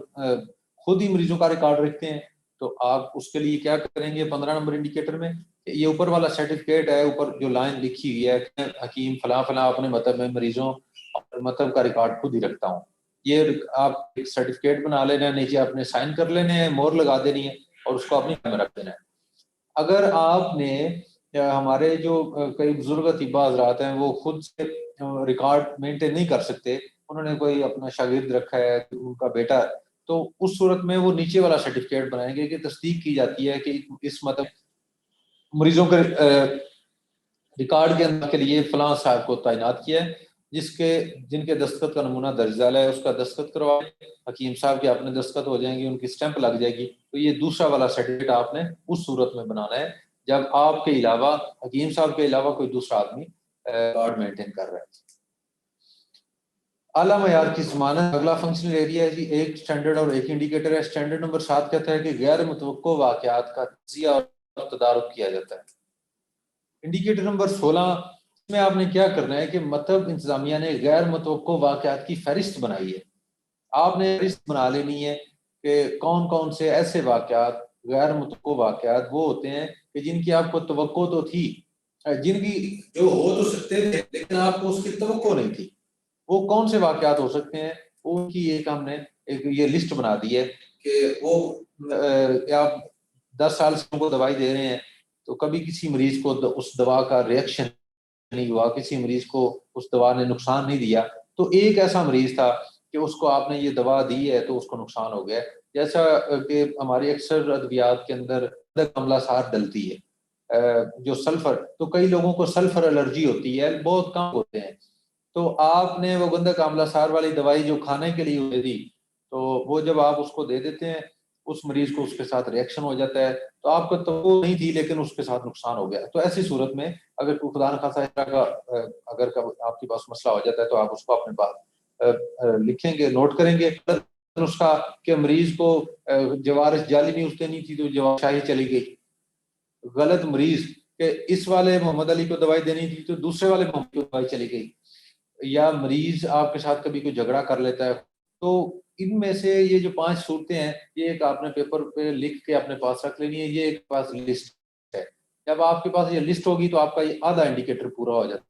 خود ہی مریضوں کا ریکارڈ رکھتے ہیں تو آپ اس کے لیے کیا کریں گے 15 نمبر انڈیکیٹر میں کہ یہ اوپر والا سرٹیفکیٹ ہے، اوپر جو لائن لکھی ہوئی ہے کہ حکیم فلاں فلاں اپنے مطلب میں مریضوں اور مطلب کا ریکارڈ خود ہی رکھتا ہوں. یہ آپ ایک سرٹیفکیٹ بنا لینا ہے، نیچے آپ نے سائن کر لینے ہیں، مور لگا دینی ہے اور اس کو اپنی میں رکھ دینا ہے. اگر آپ نے ہمارے جو کئی بزرگ اطباء حضرات ہیں وہ خود سے ریکارڈ مینٹین نہیں کر سکتے، انہوں نے کوئی اپنا شاگرد رکھا ہے، ان کا بیٹا، تو اس صورت میں وہ نیچے والا سرٹیفکیٹ بنائیں گے کہ تصدیق کی جاتی ہے کہ اس مطلب مریضوں کے ریکارڈ کے اندر کے لیے فلاں صاحب کو تعینات کیا ہے، جن کے دستخط کا نمونہ درج ذیل ہے، اس کا دستخط کروائیں، حکیم صاحب کے اپنے دستخط ہو جائیں گے، ان کی اسٹیمپ لگ جائے گی. تو یہ دوسرا والا سرٹیفکیٹ آپ نے اس صورت میں بنانا ہے جب آپ کے علاوہ حکیم صاحب کے علاوہ کوئی دوسرا آدمی ریکارڈ مینٹین کر رہا ہے. اعلیٰ معیار کی ضمانت اگلا فنکشنل ایریا ہے جی، ایک سٹینڈرڈ اور ایک انڈیکیٹر ہے. سٹینڈرڈ نمبر 7 کہتا ہے کہ غیر متوقع واقعات کا تجزیہ اور تدارک کیا جاتا ہے. انڈیکیٹر نمبر 16 میں آپ نے کیا کرنا ہے کہ مطلب انتظامیہ نے غیر متوقع واقعات کی فہرست بنائی ہے. آپ نے فہرست بنا لینی ہے کہ کون کون سے ایسے واقعات، غیر متوقع واقعات وہ ہوتے ہیں کہ جن کی آپ کو توقع تو تھی، جن کی جو ہو تو سکتے تھے لیکن آپ کو اس کی توقع نہیں تھی. وہ کون سے واقعات ہو سکتے ہیں، ان کی ایک ہم نے ایک یہ لسٹ بنا دی ہے کہ وہ آپ 10 سال سے ان کو دوائی دے رہے ہیں تو کبھی کسی مریض کو اس دوا کا ریئیکشن نہیں ہوا، کسی مریض کو اس دوا نے نقصان نہیں دیا. تو ایک ایسا مریض تھا کہ اس کو آپ نے یہ دوا دی ہے تو اس کو نقصان ہو گیا. جیسا کہ ہماری اکثر ادویات کے اندر عملہ سار ڈلتی ہے جو سلفر، تو کئی لوگوں کو سلفر الرجی ہوتی ہے، بہت کم ہوتے ہیں. تو آپ نے وہ گندک آملہ سار والی دوائی جو کھانے کے لیے دے دی، تو وہ جب آپ اس کو دے دیتے ہیں اس مریض کو، اس کے ساتھ ریئیکشن ہو جاتا ہے، تو آپ کو تو وہ نہیں تھی لیکن اس کے ساتھ نقصان ہو گیا. تو ایسی صورت میں اگر کوئی خدا نخواستہ اس طرح کا اگر آپ کے پاس مسئلہ ہو جاتا ہے تو آپ اس کو اپنے پاس لکھیں گے، نوٹ کریں گے. نسخہ کہ مریض کو جوارش جعلی نیوز دینی تھی تو جوارش شاہی چلی گئی. غلط مریض کہ اس والے محمد علی کو دوائی دینی تھی تو دوسرے والے محمد کو دوائی چلی گئی. یا مریض آپ کے ساتھ کبھی کوئی جھگڑا کر لیتا ہے. تو ان میں سے یہ جو 5 صورتیں ہیں، یہ ایک آپ نے پیپر پہ لکھ کے اپنے پاس رکھ لینی ہے. یہ ایک پاس لسٹ ہے. جب آپ کے پاس یہ لسٹ ہوگی تو آپ کا یہ آدھا انڈیکیٹر پورا ہو جاتا ہے.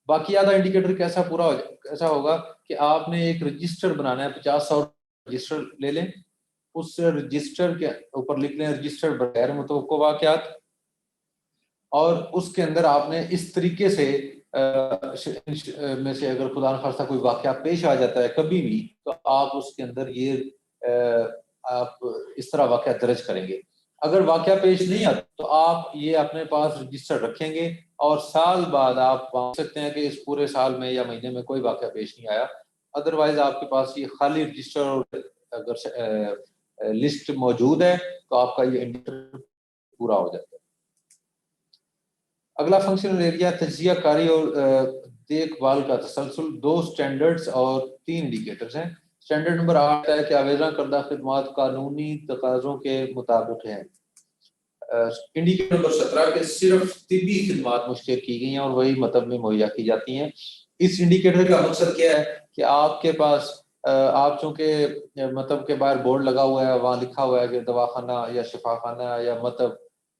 باقی آدھا انڈیکیٹر کیسا ہوگا کہ آپ نے ایک رجسٹر بنانا ہے. 50-100 رجسٹر لے لیں، اس رجسٹر کے اوپر لکھ لیں رجسٹر بغیر متوقع واقعات، اور اس کے اندر آپ نے اس طریقے سے میں سے اگر خدا نخواستہ کوئی واقعہ پیش آ جاتا ہے کبھی بھی، تو آپ اس کے اندر یہ آپ اس طرح واقعہ درج کریں گے. اگر واقعہ پیش نہیں آتا تو آپ یہ اپنے پاس رجسٹر رکھیں گے، اور سال بعد آپ مان سکتے ہیں کہ اس پورے سال میں یا مہینے میں کوئی واقعہ پیش نہیں آیا. ادروائز آپ کے پاس یہ خالی رجسٹر اور اگر لسٹ موجود ہے تو آپ کا یہ انڈیکیٹر پورا ہو جاتا ہے. اگلا فنکشنل ایریا تجزیہ کاری اور دیکھ بھال کا تسلسل. 2 سٹینڈرڈز اور 3 انڈیکیٹرز ہیں. سٹینڈرڈ نمبر 8 ہے کہ آویزاں کردہ خدمات قانونی تقاضوں کے مطابق ہیں. انڈیکیٹر نمبر 17 کے صرف طبی خدمات مشتہر کی گئی ہیں اور وہی مطلب میں مہیا کی جاتی ہیں. اس انڈیکیٹر کا مقصد کیا ہے کہ آپ کے پاس آپ چونکہ مطلب کے باہر بورڈ لگا ہوا ہے، وہاں لکھا ہوا ہے کہ دواخانہ یا شفا خانہ یا مطلب،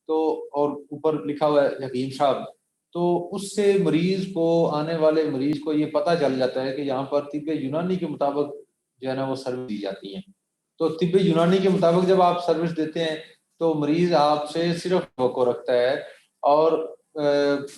تو اور اوپر لکھا ہوا ہے حکیم صاحب، تو اس سے مریض کو، آنے والے مریض کو یہ پتہ چل جاتا ہے کہ یہاں پر طب یونانی کے مطابق جو ہے نا وہ سروس دی جاتی ہیں. تو طب یونانی کے مطابق جب آپ سروس دیتے ہیں تو مریض آپ سے صرف توقع رکھتا ہے. اور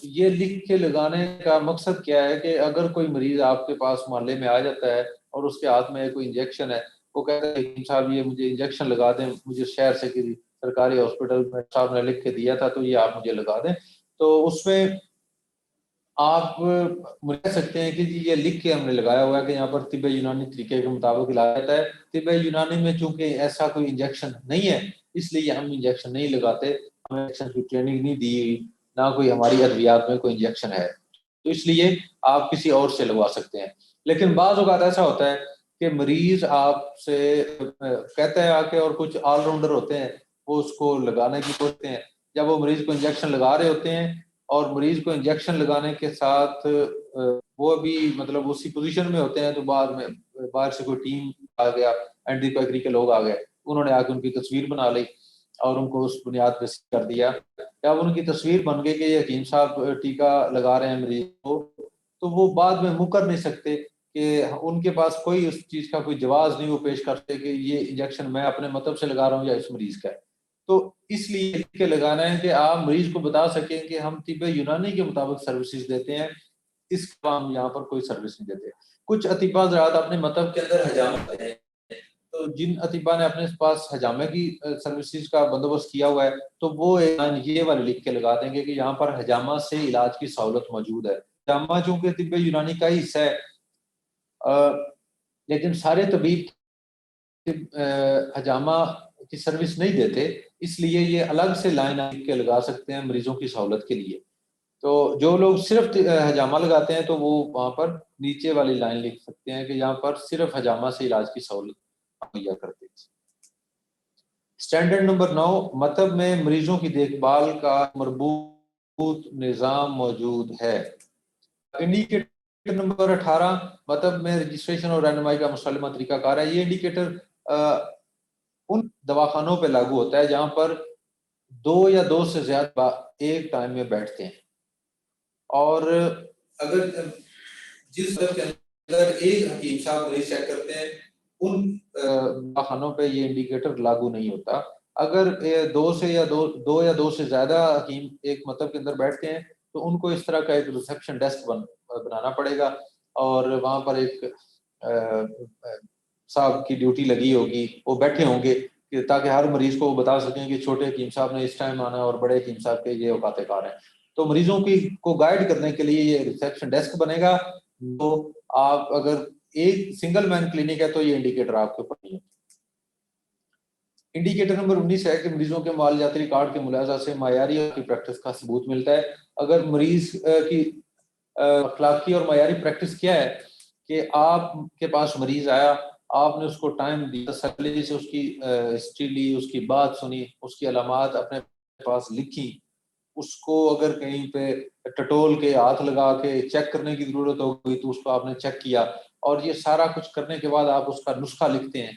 یہ لکھ کے لگانے کا مقصد کیا ہے کہ اگر کوئی مریض آپ کے پاس محلے میں آ جاتا ہے اور اس کے ہاتھ میں کوئی انجیکشن ہے، وہ کہتا ہے حکیم صاحب یہ مجھے انجیکشن لگا دیں، مجھے شہر سے کسی سرکاری ہاسپٹل میں صاحب نے لکھ کے دیا تھا تو یہ آپ مجھے لگا دیں. تو اس میں آپ کہہ سکتے ہیں کہ جی یہ لکھ کے ہم نے لگایا ہوا ہے کہ یہاں پر طب یونانی طریقے کے مطابق علاج ہوتا ہے. طب یونانی میں چونکہ ایسا کوئی انجیکشن نہیں ہے اس لیے ہم انجیکشن نہیں لگاتے. ہمیں انجیکشن کی ٹریننگ نہیں دی، نہ کوئی ہماری ادویات میں کوئی انجیکشن ہے، تو اس لیے آپ کسی اور سے لگوا سکتے ہیں. لیکن بعض اوقات ایسا ہوتا ہے کہ مریض آپ سے کہتا ہے آ کے، اور کچھ آل راؤنڈر ہوتے ہیں وہ اس کو لگانے کی کوشش ہیں. جب وہ مریض کو انجیکشن لگا رہے ہوتے ہیں اور مریض کو انجیکشن لگانے کے ساتھ وہ بھی مطلب اسی پوزیشن میں ہوتے ہیں، تو بعد میں باہر سے کوئی ٹیم آ گیا، اینٹی کویگری کے لوگ آ گئے، انہوں نے آ کے ان کی تصویر بنا لی اور ان کو اس بنیاد پہ کر دیا. جب ان کی تصویر بن گئی کہ یہ حکیم صاحب ٹیکہ لگا رہے ہیں مریض کو، تو وہ بعد میں مکر نہیں سکتے کہ ان کے پاس کوئی اس چیز کا کوئی جواز نہیں وہ پیش کرتے کہ یہ انجیکشن میں اپنے مطلب سے لگا رہا ہوں یا اس مریض کا ہے. تو اس لیے لکھ کے لگانا ہے کہ آپ مریض کو بتا سکیں کہ ہم طب یونانی کے مطابق سروسز دیتے ہیں، اس کا ہم یہاں پر کوئی سروس نہیں دیتے. کچھ اطباء حضرات اپنے مطلب کے اندر حجامت ہے، تو جن اطباء نے اپنے پاس حجامے کی سروسز کا بندوبست کیا ہوا ہے تو وہ یہ والے لکھ کے لگا دیں گے کہ یہاں پر حجامہ سے علاج کی سہولت موجود ہے. حجامہ چونکہ طب یونانی کا ہی حصہ ہے، لیکن سارے طبیب حجامہ کی سروس نہیں دیتے، اس لیے یہ الگ سے لائن لکھ کے لگا سکتے ہیں مریضوں کی سہولت کے لیے. تو جو لوگ صرف حجامہ لگاتے ہیں تو وہ وہاں پر نیچے والی لائن لکھ سکتے ہیں کہ یہاں پر صرف حجامہ سے علاج کی سہولت مہیا کرتے ہیں. سٹینڈرڈ نمبر 9 مطب میں مریضوں کی دیکھ بھال کا مربوط نظام موجود ہے. انڈیکیٹر نمبر 18 مطب میں رجسٹریشن اور رہنمائی کا مسلمہ طریقہ کار ہے. یہ انڈیکیٹر ان دواخانوں پہ لاگو ہوتا ہے جہاں پر 2 یا 2 سے زیادہ ایک ٹائم میں بیٹھتے ہیں، اور اگر جس وقت کے اندر ایک حکیم صاحب مریض چیک کرتے ہیں ان دواخانوں پہ یہ انڈیکیٹر لاگو نہیں ہوتا. اگر 2 یا 2 سے زیادہ حکیم ایک مطلب کے اندر بیٹھتے ہیں تو ان کو اس طرح کا ایک ریسیپشن ڈیسک بنانا پڑے گا، اور وہاں پر ایک صاحب کی ڈیوٹی لگی ہوگی، وہ بیٹھے ہوں گے تاکہ ہر مریض کو وہ بتا سکیں کہ چھوٹے حکیم صاحب نے اس ٹائم آنا ہے اور بڑے حکیم صاحب کے یہ اوقات کار ہیں. تو مریضوں کی کو گائیڈ کرنے کے لیے یہ ریسیپشن ڈیسک بنے گا، تو آپ اگر ایک سنگل مین کلینک ہے تو یہ انڈیکیٹر آپ کے اوپر نہیں ہے۔ انڈیکیٹر نمبر 19 ہے کہ مریضوں کے معالجاتی ریکارڈ کے ملاحظہ سے معیاری اور کی پریکٹس کا ثبوت ملتا ہے۔ اگر مریض کی اخلاقی اور معیاری پریکٹس کیا ہے کہ آپ کے پاس مریض آیا، آپ نے اس کو ٹائم دیا، تسلی سے اس کی ہسٹری لی، اس کی بات سنی، اس کی علامات اپنے پاس لکھی، اس کو اگر کہیں پہ ٹٹول کے ہاتھ لگا کے چیک کرنے کی ضرورت ہو گئی تو اس کو آپ نے چیک کیا، اور یہ سارا کچھ کرنے کے بعد آپ اس کا نسخہ لکھتے ہیں،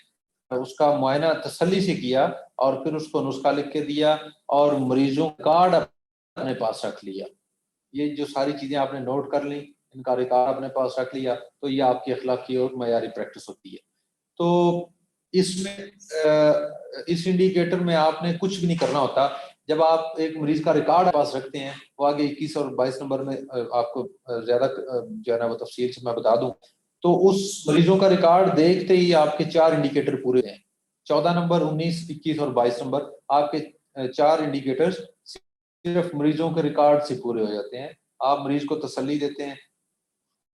اس کا معائنہ تسلی سے کیا اور پھر اس کو نسخہ لکھ کے دیا اور مریضوں کارڈ اپنے پاس رکھ لیا، یہ جو ساری چیزیں آپ نے نوٹ کر لیں، ان کا ریکارڈ اپنے پاس رکھ لیا، تو یہ آپ کی اخلاقی اور معیاری پریکٹس ہوتی ہے۔ تو اس میں اس انڈیکیٹر میں آپ نے کچھ بھی نہیں کرنا ہوتا۔ جب آپ ایک مریض کا ریکارڈ پاس رکھتے ہیں، وہ آگے 21 اور 22 نمبر میں آپ کو زیادہ جو ہے نا وہ تفصیل سے میں بتا دوں، تو اس مریضوں کا ریکارڈ دیکھتے ہی آپ کے 4 انڈیکیٹر پورے ہیں۔ 14 نمبر، 19، 21 اور 22 نمبر آپ کے 4 انڈیکیٹر صرف مریضوں کے ریکارڈ سے پورے ہو جاتے ہیں۔ آپ مریض کو تسلی دیتے ہیں،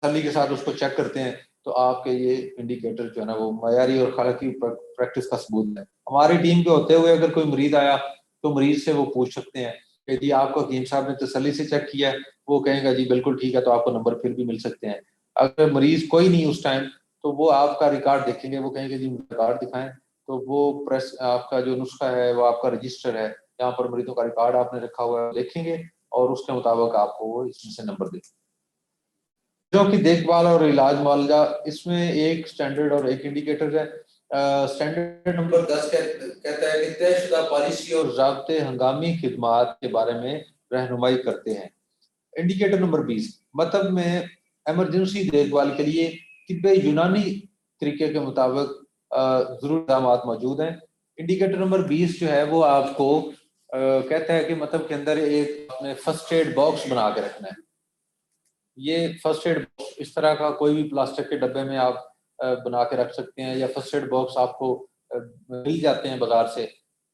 تسلی کے ساتھ اس کو چیک کرتے ہیں، تو آپ کے یہ انڈیکیٹر جو ہے نا وہ معیاری اور اخلاقی پریکٹس کا ثبوت ہے۔ ہماری ٹیم کے ہوتے ہوئے اگر کوئی مریض آیا تو مریض سے وہ پوچھ سکتے ہیں کہ جی آپ کو حکیم صاحب نے تسلی سے چیک کیا ہے، وہ کہیں گا جی بالکل ٹھیک ہے، تو آپ کو نمبر پھر بھی مل سکتے ہیں۔ اگر مریض کوئی نہیں اس ٹائم تو وہ آپ کا ریکارڈ دیکھیں گے، وہ کہیں گے جی ریکارڈ دکھائیں، تو وہ پریس آپ کا جو نسخہ ہے وہ آپ کا رجسٹر ہے، جہاں پر مریضوں کا ریکارڈ آپ نے رکھا ہوا ہے دیکھیں گے اور اس کے مطابق آپ کو وہ اس میں سے نمبر دیں گے۔ جو کی دیکھ بھال اور علاج معالجہ، اس میں ایک سٹینڈرڈ اور ایک انڈیکیٹر ہے۔ سٹینڈرڈ نمبر 10 کہتا ہے کہ طے شدہ پالیسی اور ضابطے ہنگامی خدمات کے بارے میں رہنمائی کرتے ہیں۔ انڈیکیٹر نمبر 20 مطلب میں ایمرجنسی دیکھ بھال کے لیے طب یونانی طریقے کے مطابق ضرور اقدامات موجود ہیں۔ انڈیکیٹر نمبر 20 جو ہے وہ آپ کو کہتا ہے کہ مطلب کے اندر ایک اپنے فرسٹ ایڈ باکس بنا کے رکھنا ہے۔ یہ فرسٹ ایڈ باکس اس طرح کا کوئی بھی پلاسٹک کے ڈبے میں آپ بنا کے رکھ سکتے ہیں، یا فرسٹ ایڈ باکس آپ کو مل جاتے ہیں بازار سے،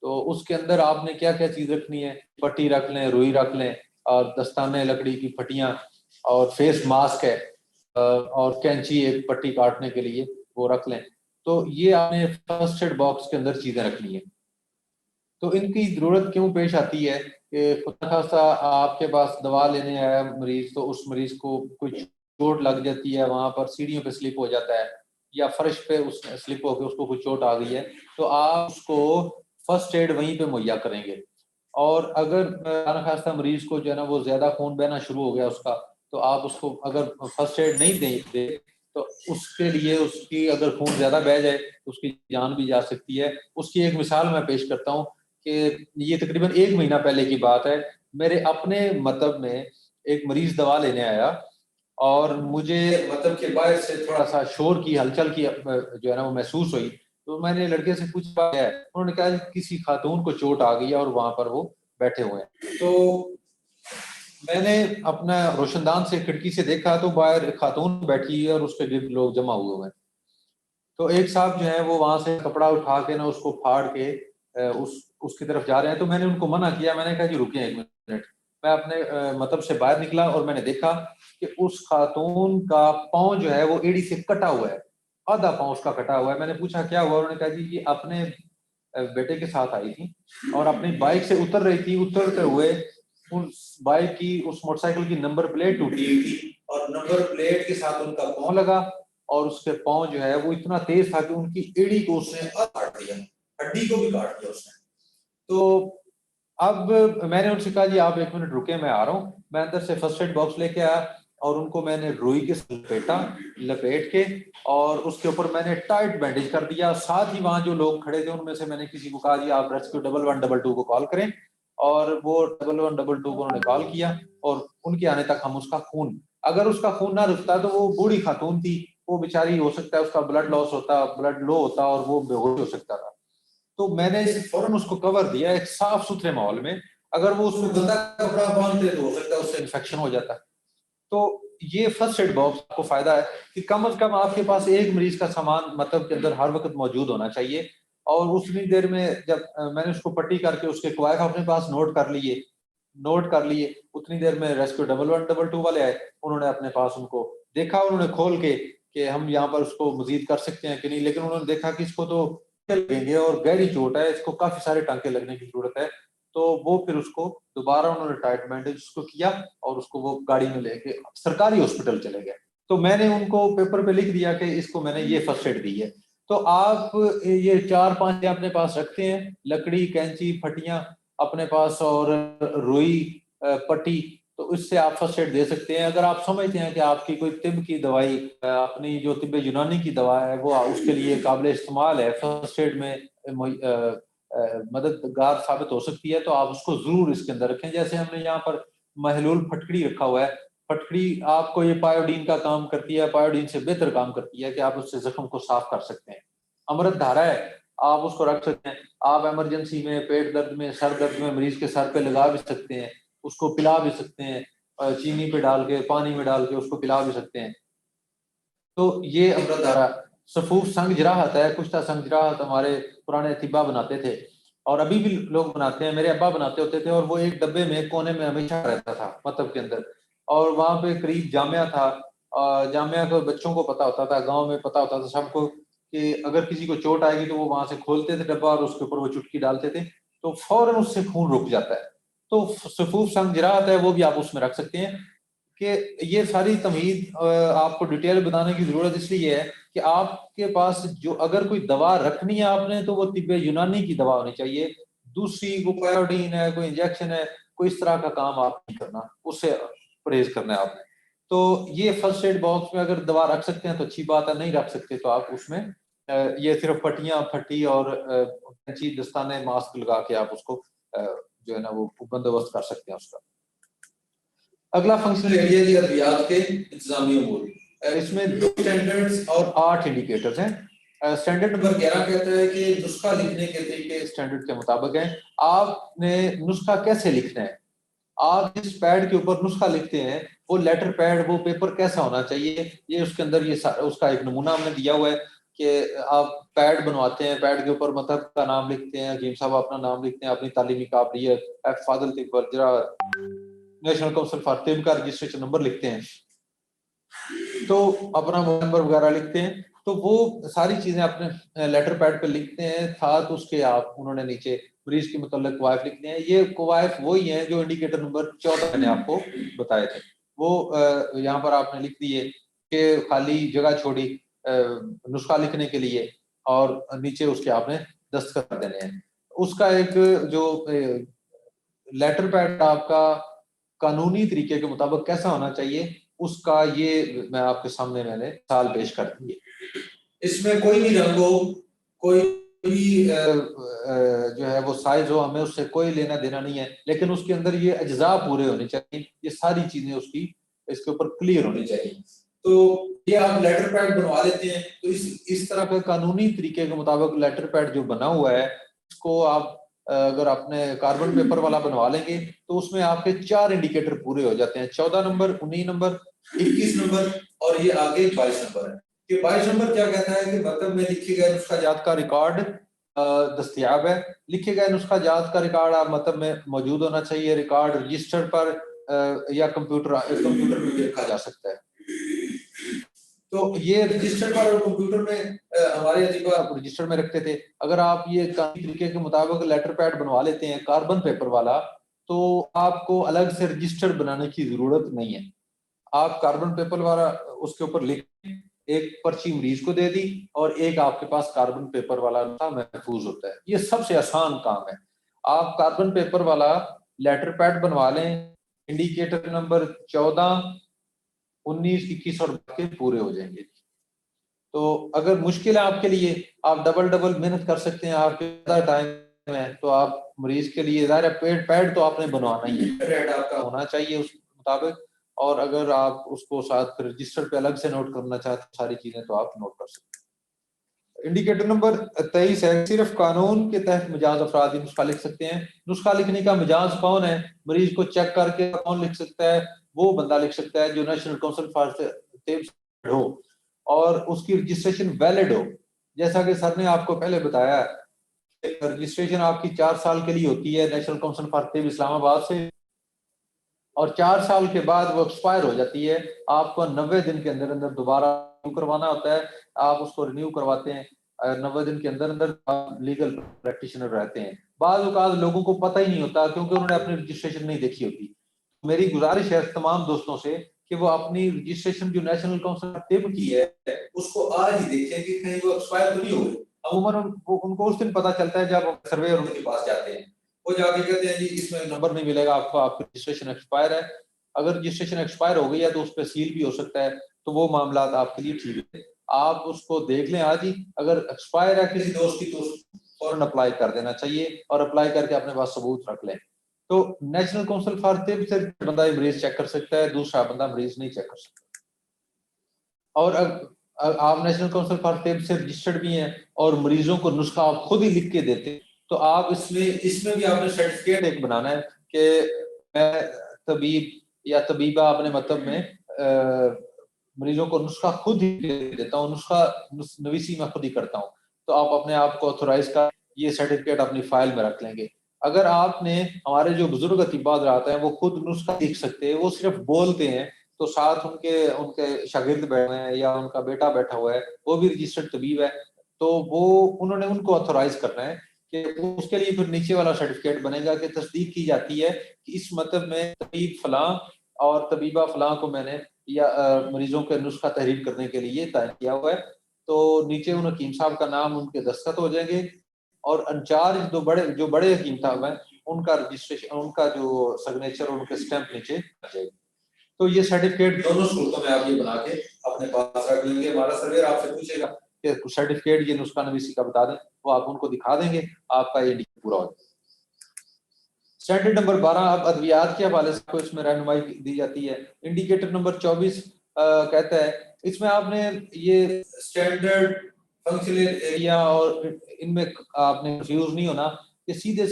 تو اس کے اندر آپ نے کیا کیا چیز رکھنی ہے، پٹی رکھ لیں، روئی رکھ لیں، اور دستانے لکڑی کی پٹیاں، اور فیس ماسک ہے، اور کینچی ایک پٹی کاٹنے کے لیے وہ رکھ لیں۔ تو یہ آپ نے فرسٹ ایڈ باکس کے اندر چیزیں رکھنی ہیں۔ تو ان کی ضرورت کیوں پیش آتی ہے کہ خدا خاصہ آپ کے پاس دوا لینے آیا مریض، تو اس مریض کو کچھ چوٹ لگ جاتی ہے، وہاں پر سیڑھیوں پہ سلپ ہو جاتا ہے، یا فرش پہ اس سلپ ہو کے اس کو کچھ چوٹ آ گئی ہے، تو آپ اس کو فرسٹ ایڈ وہیں پہ مہیا کریں گے۔ اور اگر ناخواستہ مریض کو جو ہے نا وہ زیادہ خون بہنا شروع ہو گیا اس کا، تو آپ اس کو اگر فرسٹ ایڈ نہیں دیں تو اس کے لیے اس کی اگر خون زیادہ بہ جائے تو اس کی جان بھی جا سکتی ہے۔ اس کی ایک مثال میں پیش کرتا ہوں کہ یہ تقریباً 1 مہینہ پہلے کی بات ہے۔ میرے اپنے مطلب میں ایک مریض دوا لینے آیا، اور مجھے مطلب کے باہر سے تھوڑا سا شور کی ہلچل کی جو ہے نا وہ محسوس ہوئی، تو میں نے لڑکے سے پوچھا ہے، انہوں نے کہا کسی خاتون کو چوٹ آ گئی ہے اور وہاں پر وہ بیٹھے ہوئے ہیں۔ تو میں نے اپنا روشن دان سے کھڑکی سے دیکھا تو باہر ایک خاتون بیٹھی ہے اور اس کے گرد لوگ جمع ہوئے ہیں۔ تو ایک صاحب جو ہے وہ وہاں سے کپڑا اٹھا کے نا اس کو پھاڑ کے اس کی طرف جا رہے ہیں، تو میں نے ان کو منع کیا، میں نے کہا جی رکیں 1 منٹ۔ میں اپنے مطلب سے باہر نکلا اور میں نے دیکھا کہ اس خاتون کا پاؤں جو ہے وہ ایڑی سے کٹا ہوا ہے، آدھا پاؤں اس کا کٹا ہوا ہے۔ میں نے پوچھا کیا ہوا، انہوں نے کہا جی یہ اپنے بیٹے کے ساتھ آئی تھی اور اپنی بائک سے اتر رہی تھی، اترتے ہوئے اس بائک کی اس موٹر سائیکل کی نمبر پلیٹ ٹوٹی ہوئی تھی، اور نمبر پلیٹ کے ساتھ ان کا پاؤں لگا، اور اس کے پاؤں جو ہے وہ اتنا تیز تھا کہ ان کی ایڑی کو اس نے کاٹ دیا، ہڈی کو بھی کاٹ دیا اس نے۔ تو اب میں نے ان سے کہا جی آپ 1 منٹ رکے، میں آ رہا ہوں۔ میں اندر سے فرسٹ ایڈ باکس لے کے آیا اور ان کو میں نے روئی کے لپیٹ کے، اور اس کے اوپر میں نے ٹائٹ بینڈیج کر دیا۔ ساتھ ہی وہاں جو لوگ کھڑے تھے ان میں سے میں نے کسی کو کہا جی آپ ریسکیو 1122 کو کال کریں، اور وہ 1122 کو انہوں نے کال کیا، اور ان کے آنے تک ہم اس کا خون، اگر اس کا خون نہ رکتا تو وہ بوڑھی خاتون تھی، وہ بیچاری ہو سکتا ہے اس کا بلڈ لاس ہوتا، بلڈ لو ہوتا اور وہ بے ہوش ہو سکتا تھا۔ تو میں نے فوراً اس کو کور دیا ایک صاف ستھرے ماحول میں، اگر وہ اس میں گندا کپڑا باندھتے تو ہو سکتا ہے اس سے انفیکشن ہو جاتا۔ تو یہ فرسٹ ایڈ باکس کو فائدہ ہے کہ کم از کم آپ کے پاس ایک مریض کا سامان مطلب کے اندر ہر وقت موجود ہونا چاہیے، اور اتنی دیر میں جب میں نے اس کو پٹی کر کے اس کے کوائف اپنے پاس نوٹ کر لیے اتنی دیر میں ریسکیو 1122 والے آئے، انہوں نے اپنے پاس ان کو دیکھا انہوں نے کھول کے کہ ہم یہاں پر اس کو مزید کر سکتے ہیں کہ نہیں, لیکن انہوں نے دیکھا کہ اس کو تو لگیں گے اور گہری چوٹ ہے, اس کو کافی سارے ٹانکے لگنے کی ضرورت ہے. تو وہ پھر اس کو دوبارہ انہوں نے ٹائٹ بینڈیج اس کو کیا اور اس کو وہ گاڑی میں لے کے سرکاری ہاسپٹل چلے گئے. تو میں نے ان کو پیپر پہ لکھ دیا کہ اس کو میں نے یہ فرسٹ ایڈ دی ہے. تو آپ یہ 4-5 اپنے پاس رکھتے ہیں, لکڑی, کینچی, پھٹیاں اپنے پاس اور روئی, پٹی, تو اس سے آپ فرسٹ ایڈ دے سکتے ہیں. اگر آپ سمجھتے ہیں کہ آپ کی کوئی طب کی دوائی, اپنی جو طب یونانی کی دوا ہے وہ اس کے لیے قابل استعمال ہے, فرسٹ ایڈ میں مددگار ثابت ہو سکتی ہے, تو آپ اس کو ضرور اس کے اندر رکھیں. جیسے ہم نے یہاں پر محلول پھٹکڑی رکھا ہوا ہے, پھٹکڑی آپ کو یہ پایوڈین کا کام کرتی ہے, پایوڈین سے بہتر کام کرتی ہے کہ آپ اس سے زخم کو صاف کر سکتے ہیں. امرت دھارا ہے, آپ اس کو رکھ سکتے ہیں. آپ ایمرجنسی میں, پیٹ درد میں, سر درد میں مریض کے سر پہ لگا بھی سکتے ہیں, اس کو پلا بھی سکتے ہیں, چینی پہ ڈال کے, پانی میں ڈال کے اس کو پلا بھی سکتے ہیں. تو یہ امرت دھارا. صفوف سنگ جراحت ہے, کشتہ سنگ جراحت ہمارے پرانے طبا بناتے تھے اور ابھی بھی لوگ بناتے ہیں. میرے ابا بناتے ہوتے تھے اور وہ ایک ڈبے میں کونے میں ہمیشہ رہتا تھا مطلب کے اندر, اور وہاں پہ قریب جامعہ تھا. جامعہ کو بچوں کو پتا ہوتا تھا, گاؤں میں پتا ہوتا تھا سب کو کہ اگر کسی کو چوٹ آئے گی تو وہ وہاں سے کھولتے تھے ڈبہ اور اس کے اوپر وہ چٹکی ڈالتے تھے تو فوراً اس سے خون رک جاتا ہے. تو صفوف سنگ جراحت ہے وہ بھی آپ اس میں رکھ سکتے ہیں. کہ یہ ساری تمہید آپ کو ڈیٹیل بتانے کی ضرورت اس لیے ہے کہ آپ کے پاس جو اگر کوئی دوا رکھنی ہے آپ نے تو وہ طب یونانی کی دوا ہونی چاہیے. دوسری کوئی پایوڈین ہے, کوئی انجیکشن ہے, کوئی اس طرح کا کام آپ نہیں کرنا, اس سے پرہیز کرنا ہے آپ نے. تو یہ فرسٹ ایڈ باکس میں اگر دوا رکھ سکتے ہیں تو اچھی بات ہے, نہیں رکھ سکتے تو آپ اس میں یہ صرف پٹیاں, پھٹی اور کینچی, دستانے, ماسک لگا کے آپ اس کو جو ہے نا وہ بندوبست کر سکتے ہیں اس کا. اگلا فنکشنل ایریا جی ادویات کے انتظامی امور. اس میں 2 اسٹینڈرڈز اور 8 انڈیکیٹرز ہیں. اسٹینڈرڈ نمبر 11 کہتا ہے کہ نسخہ لکھنے کے طریقے اسٹینڈرڈ کے مطابق ہیں. آپ نے نسخہ کیسے لکھنا ہے, آپ جس پیڈ کے اوپر نسخہ لکھتے ہیں وہ لیٹر پیڈ, وہ پیپر کیسا ہونا چاہیے, یہ اس کے اندر یہ اس کا ایک نمونہ ہم نے دیا ہوا ہے کہ آپ پیڈ بنواتے ہیں, پیڈ کے اوپر مطلب کا نام لکھتے ہیں, حکیم صاحب اپنا نام لکھتے ہیں, اپنی تعلیمی قابلیت, ایف فاضل طب ورجرا, نیشنل کونسل فار طب کا رجسٹریشن نمبر لکھتے ہیں, تو اپنا موبائل نمبر وغیرہ لکھتے ہیں. تو وہ ساری چیزیں اپنے لیٹر پیڈ پہ لکھتے ہیں, ساتھ اس کے آپ انہوں نے نیچے مریض کے متعلق قوائف لکھنے ہیں. یہ قوائف وہی ہیں جو انڈیکیٹر نمبر 14 میں نے آپ کو بتائے تھے, وہ یہاں پر آپ نے لکھ دیے کہ خالی جگہ چھوڑی نسخہ لکھنے کے لیے اور نیچے اس کے آپ نے دستخط کر دینے ہیں. اس کا ایک جو لیٹر پیڈ آپ کا قانونی طریقے کے مطابق کیسا ہونا چاہیے اس کا یہ میں آپ کے سامنے میں نے مثال پیش کر دی ہے. اس میں کوئی بھی رنگ ہو, کوئی بھی جو ہے وہ سائز ہو, ہمیں اس سے کوئی لینا دینا نہیں ہے, لیکن اس کے اندر یہ اجزاء پورے ہونے چاہیے, یہ ساری چیزیں اس کی اس کے اوپر کلیئر ہونی چاہیے. تو یہ آپ لیٹر پیڈ بنوا لیتے ہیں تو اس طرح کا قانونی طریقے کے مطابق لیٹر پیڈ جو بنا ہوا ہے اس کو آپ اگر اپنے کاربن پیپر والا بنوا لیں گے تو اس میں آپ کے 4 انڈیکیٹر پورے ہو جاتے ہیں, 14 نمبر, 19 نمبر, 21 نمبر اور یہ آگے 22 نمبر ہے. کہ 22 نمبر کیا کہتا ہے کہ مطلب میں لکھے گئے نسخہ جات کا ریکارڈ دستیاب ہے. لکھے گئے نسخہ جات کا ریکارڈ آپ مطلب میں موجود ہونا چاہیے, ریکارڈ رجسٹر پر یا کمپیوٹر میں بھی رکھا جا سکتا ہے. تو یہ رجسٹر پر اور کمپیوٹر میں ہمارے اطباء رجسٹر میں رکھتے تھے. اگر آپ یہ قانونی طریقے کے مطابق لیٹر پیڈ بنوا لیتے ہیں کاربن پیپر والا تو آپ کو الگ سے رجسٹر بنانے کی ضرورت نہیں ہے. آپ کاربن پیپر والا اس کے اوپر لکھ ایک پرچی مریض کو دے دی اور ایک آپ کے پاس کاربن پیپر والا محفوظ ہوتا ہے. یہ سب سے آسان کام ہے. آپ کاربن پیپر والا لیٹر پیڈ بنوا لیں, انڈیکیٹر نمبر 14, 19, 21 اور 22 پورے ہو جائیں گے. تو اگر مشکل ہے آپ کے لیے, آپ ڈبل محنت کر سکتے ہیں, آپ کے زیادہ ٹائم ہے تو آپ مریض کے لیے ظاہر ہے پیڈ تو آپ نے بنوانا ہی ہے, پیڈ آپ کا ہونا چاہیے اس مطابق. اور اگر آپ اس کو ساتھ رجسٹر پہ الگ سے نوٹ کرنا چاہتے ہیں ساری چیزیں تو آپ نوٹ کر سکتے ہیں. انڈیکیٹر نمبر 23 ہے, صرف قانون کے تحت مجاز افراد ہی نسخہ لکھ سکتے ہیں. نسخہ لکھنے کا مجاز کون ہے, مریض کو چیک کر کے کون لکھ سکتا ہے, وہ بندہ لکھ سکتا ہے جو نیشنل کونسل فار طب ہو اور اس کی رجسٹریشن ویلڈ ہو. جیسا کہ سر نے آپ کو پہلے بتایا رجسٹریشن آپ کی 4 سال کے لیے ہوتی ہے نیشنل کونسل فار طب اسلام آباد سے, اور 4 سال کے بعد وہ ایکسپائر ہو جاتی ہے. آپ کو 90 دن کے اندر اندر دوبارہ کروانا ہوتا ہے. آپ اس کو رینیو کرواتے ہیں. 90 دن کے اندر اندر آپ لیگل پریکٹیشنر رہتے ہیں. بعض اوقات لوگوں کو پتہ ہی نہیں ہوتا کیونکہ انہوں نے اپنی رجسٹریشن نہیں دیکھی ہوتی. میری گزارش ہے تمام دوستوں سے کہ وہ اپنی رجسٹریشن جو نیشنل کونسل طب کی ہے اس کو آج ہی دیکھیں کہ کہیں وہ ایکسپائر تو نہیں ہو گئی. عموماً ان کو اس دن پتہ چلتا ہے جب سروے ان کے پاس جاتے ہیں. وہ جا کے کہتے ہیں جی اس میں نمبر نہیں ملے گا آپ کو, آپ کی رجسٹریشن ایکسپائر ہے. اگر رجسٹریشن ایکسپائر ہو گئی ہے تو اس پہ سیل بھی ہو سکتا ہے, تو وہ معاملات آپ کے لیے ٹھیک ہے. آپ اس کو دیکھ لیں آج ہی. اگر ایکسپائر ہے کسی دوست کی تو فوراً اپلائی کر دینا چاہیے اور اپلائی کر کے اپنے پاس ثبوت رکھ لیں. تو نیشنل کونسل فار طب سے بندہ مریض چیک کر سکتا ہے, دوسرا بندہ مریض نہیں چیک کر سکتا. اور آپ نیشنل کونسل فار طب سے رجسٹرڈ بھی ہیں اور مریضوں کو نسخہ آپ خود ہی لکھ کے دیتے, تو آپ اس میں بھی آپ نے سرٹیفکیٹ ایک بنانا ہے کہ میں طبیب یا طبیبہ اپنے مطلب میں مریضوں کو نسخہ خود ہی دیتا ہوں, نسخہ نویسی میں خود ہی کرتا ہوں. تو آپ اپنے آپ کو آتھورائز کر یہ سرٹیفکیٹ اپنی فائل میں رکھ لیں گے. اگر آپ نے ہمارے جو بزرگ اطباء حضرات ہیں وہ خود نسخہ لکھ سکتے ہیں, وہ صرف بولتے ہیں, تو ساتھ ان کے شاگرد بیٹھے ہیں یا ان کا بیٹا بیٹھا ہوا ہے وہ بھی رجسٹرڈ طبیب ہے, تو وہ انہوں نے ان کو آتھورائز کرنا ہے کہ اس کے لیے پھر نیچے والا سرٹیفکیٹ بنے گا کہ تصدیق کی جاتی ہے کہ اس مطلب میں طبیب فلاں اور طبیبہ فلاں کو میں نے یا مریضوں کے نسخہ تحریر کرنے کے لیے تعین کیا ہوا ہے. تو نیچے ان حکیم صاحب کا نام, ان کے دستخط ہو جائیں گے, اور انچارج جو بڑے حکیم صاحب ہیں ان کا رجسٹریشن, ان کا جو سگنیچر, ان کے اسٹیمپ نیچے آ جائے گی. تو یہ سرٹیفکیٹ دونوں صورتوں میں آپ یہ بنا کے اپنے پاس رکھ لیں گے. ہمارا سرویر آپ سے پوچھے گا کہ سرٹیفکیٹ یہ نسخہ نویسی کا بتا دیں, وہ آپ ان کو دکھا دیں گے, آپ کا یہ انڈیکیٹر پورا ہو جائے گا. اسٹینڈرڈ نمبر 12 اب ادویات کے حوالے سے اس میں رہنمائی دی جاتی ہے. انڈیکیٹر نمبر 24 کہتا ہے اس میں آپ نے یہ اسٹینڈرڈ فنکشنل ایریا اور ان میں آپ نے کنفیوز نہیں ہونا کہ سیدھے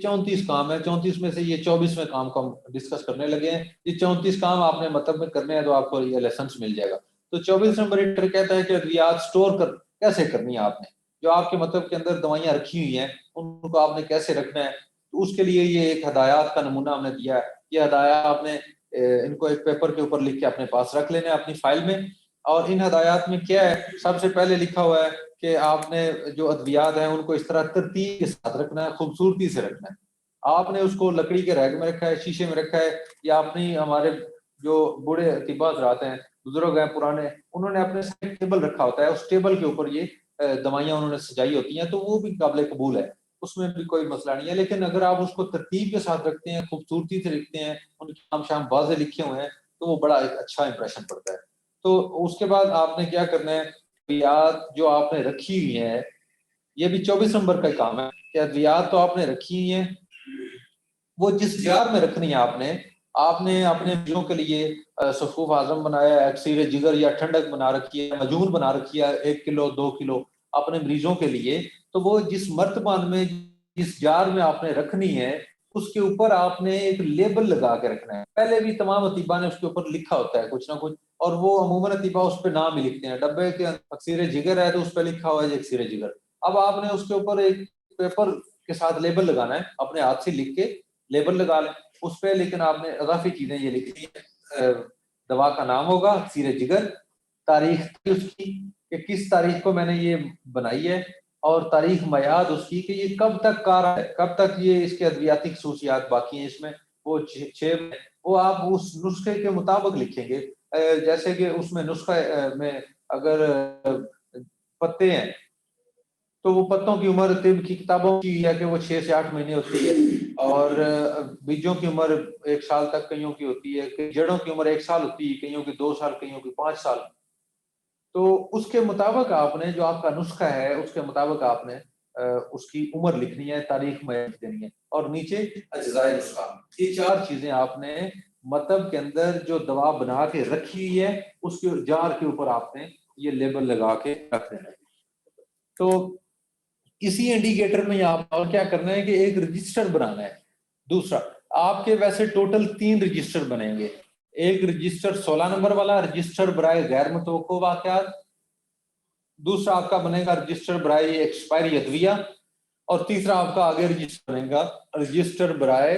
34 کام ہے, 34 میں سے یہ 24ویں کام کو ہم ڈسکس کرنے لگے ہیں. یہ 34 کام آپ نے مطلب میں کرنے ہیں تو آپ کو یہ لائسنس مل جائے گا. تو 24 نمبر انٹر کہتا ہے کہ ادویات اسٹور کیسے کرنی ہے آپ نے, جو آپ کے مطلب کے اندر دوائیاں رکھی ہوئی ہیں ان کو آپ نے کیسے رکھنا ہے. تو اس کے لیے یہ ایک ہدایات کا نمونہ ہم نے دیا ہے. یہ ہدایات آپ نے ان کو ایک پیپر کے اوپر لکھ کے اپنے پاس رکھ لینا ہے اپنی فائل میں. اور ان ہدایات میں کیا ہے, سب سے پہلے لکھا ہوا ہے کہ آپ نے جو ادویات ہیں ان کو اس طرح ترتیب کے ساتھ رکھنا ہے, خوبصورتی سے رکھنا ہے. آپ نے اس کو لکڑی کے ریک میں رکھا ہے, شیشے میں رکھا ہے, یا اپنی ہمارے جو بوڑھے اطباء حضرات ہیں, بزرگ ہیں پرانے, انہوں نے اپنے ساتھ ٹیبل رکھا ہوتا ہے, اس ٹیبل کے اوپر یہ دوائیاں انہوں نے سجائی ہوتی ہیں, تو وہ بھی قابل قبول ہے, اس میں بھی کوئی مسئلہ نہیں ہے. لیکن اگر آپ اس کو ترتیب کے ساتھ رکھتے ہیں, خوبصورتی سے لکھتے ہیں, ان کے نام شام واضح لکھے ہوئے ہیں, تو وہ بڑا ایک اچھا امپریشن پڑتا ہے. تو اس کے بعد آپ نے کیا کرنا ہے, ادویات جو آپ نے رکھی ہوئی ہیں, یہ بھی 24 نمبر کا کام ہے کہ ادویات تو آپ نے رکھی ہوئی ہیں, وہ جس جار میں رکھنی ہے آپ نے اپنے مریضوں کے لیے صفوف اعظم بنایا ہے, اکسیر جگر یا ٹھنڈک بنا رکھی ہے, مجون بنا رکھی ہے 1 کلو 2 کلو اپنے مریضوں کے لیے, تو وہ جس مرتبان میں جس جار میں آپ نے رکھنی ہے اس کے اوپر آپ نے ایک لیبل لگا کے رکھنا ہے. پہلے بھی تمام اطباء نے اس کے اوپر لکھا ہوتا ہے کچھ نہ کچھ, اور وہ عموماً اطباء اس پہ نام ہی لکھتے ہیں. ڈبے کے اکسیر جگر ہے تو اس پہ لکھا ہوا ہے جی اکسیر جگر. اب آپ نے اس کے اوپر ایک پیپر کے ساتھ لیبل لگانا ہے, اپنے ہاتھ سے لکھ کے لیبل لگا لیں اس پہ, لیکن آپ نے اضافی چیزیں یہ لکھنی ہیں. دوا کا نام ہوگا اکسیر جگر, تاریخ اس کی کہ کس تاریخ کو میں نے یہ بنائی ہے, اور تاریخ میعاد اس کی کہ یہ کب تک کار ہے, کب تک یہ اس کے ادویاتی خصوصیات باقی ہیں اس میں, وہ 6 وہ آپ اس نسخے کے مطابق لکھیں گے. جیسے کہ اس میں نسخہ میں اگر پتے ہیں تو وہ پتوں کی عمر طب کی کتابوں کی ہے کہ وہ 6 سے 8 مہینے ہوتی ہے, اور بیجوں کی عمر 1 سال تک کئیوں کی ہوتی ہے, جڑوں کی عمر 1 سال ہوتی ہے, کئیوں کی 2 سال, کئیوں کی 5 سال. تو اس کے مطابق آپ نے جو آپ کا نسخہ ہے اس کے مطابق آپ نے اس کی عمر لکھنی ہے, تاریخ میں دینی ہے, اور نیچے اجزائے نسخہ. یہ 4 چیزیں آپ نے مطلب کے اندر جو دوا بنا کے رکھی ہے اس کے جار کے اوپر آپ نے یہ لیبل لگا کے رکھ دینا ہے. تو اسی انڈیکیٹر میں آپ اور کیا کرنا ہے کہ ایک رجسٹر بنانا ہے. دوسرا, آپ کے ویسے ٹوٹل 3 رجسٹر بنیں گے. ایک رجسٹر 16 نمبر والا رجسٹر برائے غیر متوقع واقعات, دوسرا آپ کا بنے گا رجسٹر برائے ایکسپائری ادویہ, اور تیسرا آپ کا آگے رجسٹر بنے گا رجسٹر برائے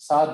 7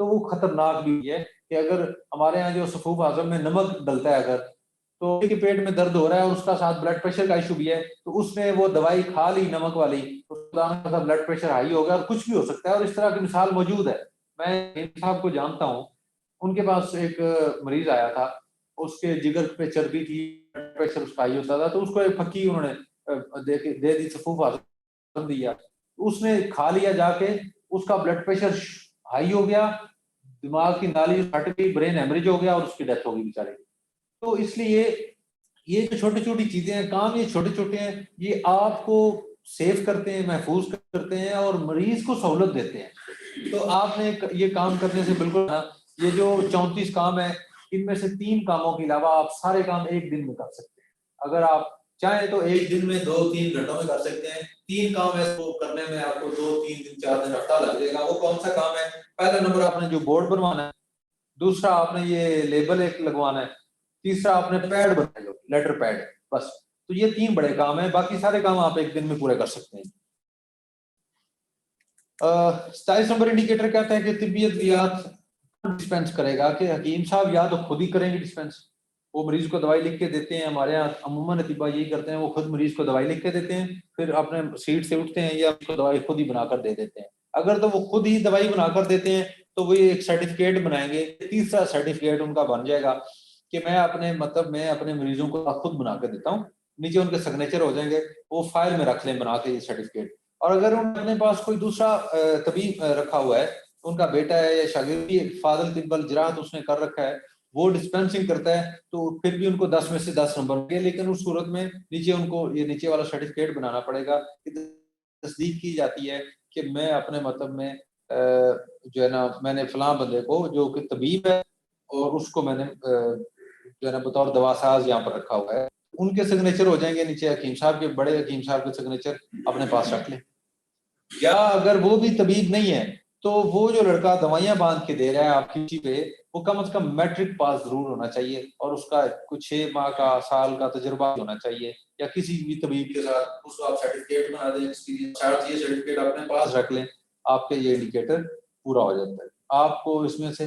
تو وہ خطرناک بھی ہے کہ اگر ہمارے یہاں جو صفوف اعظم میں نمک ڈلتا ہے اگر تو کے پیٹ میں درد ہو رہا ہے اور اس کا ساتھ بلڈ پریشر کا ایشو بھی ہے تو اس نے وہ دوائی کھا لی نمک والی تو بلڈ پریشر ہائی ہو گیا اور کچھ بھی ہو سکتا ہے. اور اس طرح کی مثال موجود ہے. میں صاحب کو جانتا ہوں, ان کے پاس ایک مریض آیا تھا, اس کے جگر پہ چربی تھی, بلڈ پریشر اس کا ہائی ہوتا تھا, تو اس کو ایک پھکی انہوں نے دے دی, صفوف اعظم دیا, اس نے کھا لیا جا کے, اس کا بلڈ پریشر ہائی ہو گیا, دماغ کی نالی پھٹ گئی, برین ہیمریج ہو گیا اور اس کی ڈیتھ ہو گئی بیچارے. تو اس لیے یہ جو چھوٹی چھوٹی چیزیں ہیں, کام یہ چھوٹے چھوٹے ہیں, یہ آپ کو سیو کرتے ہیں, محفوظ کرتے ہیں اور مریض کو سہولت دیتے ہیں. تو آپ نے یہ کام کرنے سے بالکل, یہ جو 34 کام ہے ان میں سے 3 کاموں کے علاوہ آپ سارے کام ایک دن میں کر سکتے ہیں. اگر آپ چاہیں تو ایک دن میں 2-3 گھنٹوں میں کر سکتے ہیں. 3 کام ہے وہ کرنے میں آپ کو 2-3 دن 4 دن ہفتہ لگ جائے گا. وہ کون سا کام ہے؟ پہلا نمبر آپ نے جو بورڈ بنوانا ہے, دوسرا آپ نے یہ لیبل ایک لگوانا ہے, تیسرا آپ نے پیڈ بنانا ہے, لیٹر پیڈ, بس. تو یہ 3 بڑے کام ہیں, باقی سارے کام آپ ایک دن میں پورے کر سکتے ہیں. 27 نمبر انڈیکیٹر کہتا ہے کہ طبی ادویات ڈسپینس کرے گا, کہ حکیم صاحب یا تو خود ہی کریں گے ڈسپینس, وہ مریض کو دوائی لکھ کے دیتے ہیں. ہمارے یہاں عموماً طبیب یہی کرتے ہیں, وہ خود مریض کو دوائی لکھ کے دیتے ہیں, پھر اپنے سیٹ سے اٹھتے ہیں یا اس کو دوائی خود ہی بنا کر دے دیتے ہیں. اگر تو وہ خود ہی دوائی بنا کر دیتے ہیں تو وہ ایک سرٹیفکیٹ بنائیں گے. تیسرا سرٹیفکیٹ ان کا بن جائے گا کہ میں اپنے مریضوں کو خود بنا کے دیتا ہوں, نیچے ان کے سگنیچر ہو جائیں گے, وہ فائل میں رکھ لیں بنا کے یہ سرٹیفکیٹ. اور اگر اپنے پاس کوئی دوسرا طبیب رکھا ہوا ہے, ان کا بیٹا ہے یا شاگردی فاضل طب الجراحت اس نے کر رکھا ہے, وہ ڈسپینسنگ کرتا ہے, تو پھر بھی ان کو 10 میں سے 10 نمبر ملے. لیکن اس صورت میں نیچے ان کو یہ نیچے والا سرٹیفکیٹ بنانا پڑے گا کہ تصدیق کی جاتی ہے کہ میں اپنے میں جو ہے نا, میں نے فلاں بندے کو جو کہ طبیب ہے اور اس کو میں نے جو ہے نا بطور دوا ساز یہاں پر رکھا ہوا ہے. ان کے سگنیچر ہو جائیں گے نیچے حکیم صاحب کے, بڑے حکیم صاحب کے سگنیچر اپنے پاس رکھ لیں. یا اگر وہ بھی طبیب نہیں ہے تو وہ جو لڑکا دوائیاں باندھ کے دے رہا ہے آپ کی پہ, وہ کم از کم میٹرک پاس ضرور ہونا چاہیے, اور اس کا کچھ 6 ماہ کا سال کا تجربہ ہونا چاہیے, یا کسی بھی طبیب کے ساتھ اس کو آپ سرٹیفکیٹ بنا دیں, یہ سرٹیفکیٹ اپنے پاس رکھ لیں, آپ کے یہ انڈیکیٹر پورا ہو جاتا ہے. آپ کو اس میں سے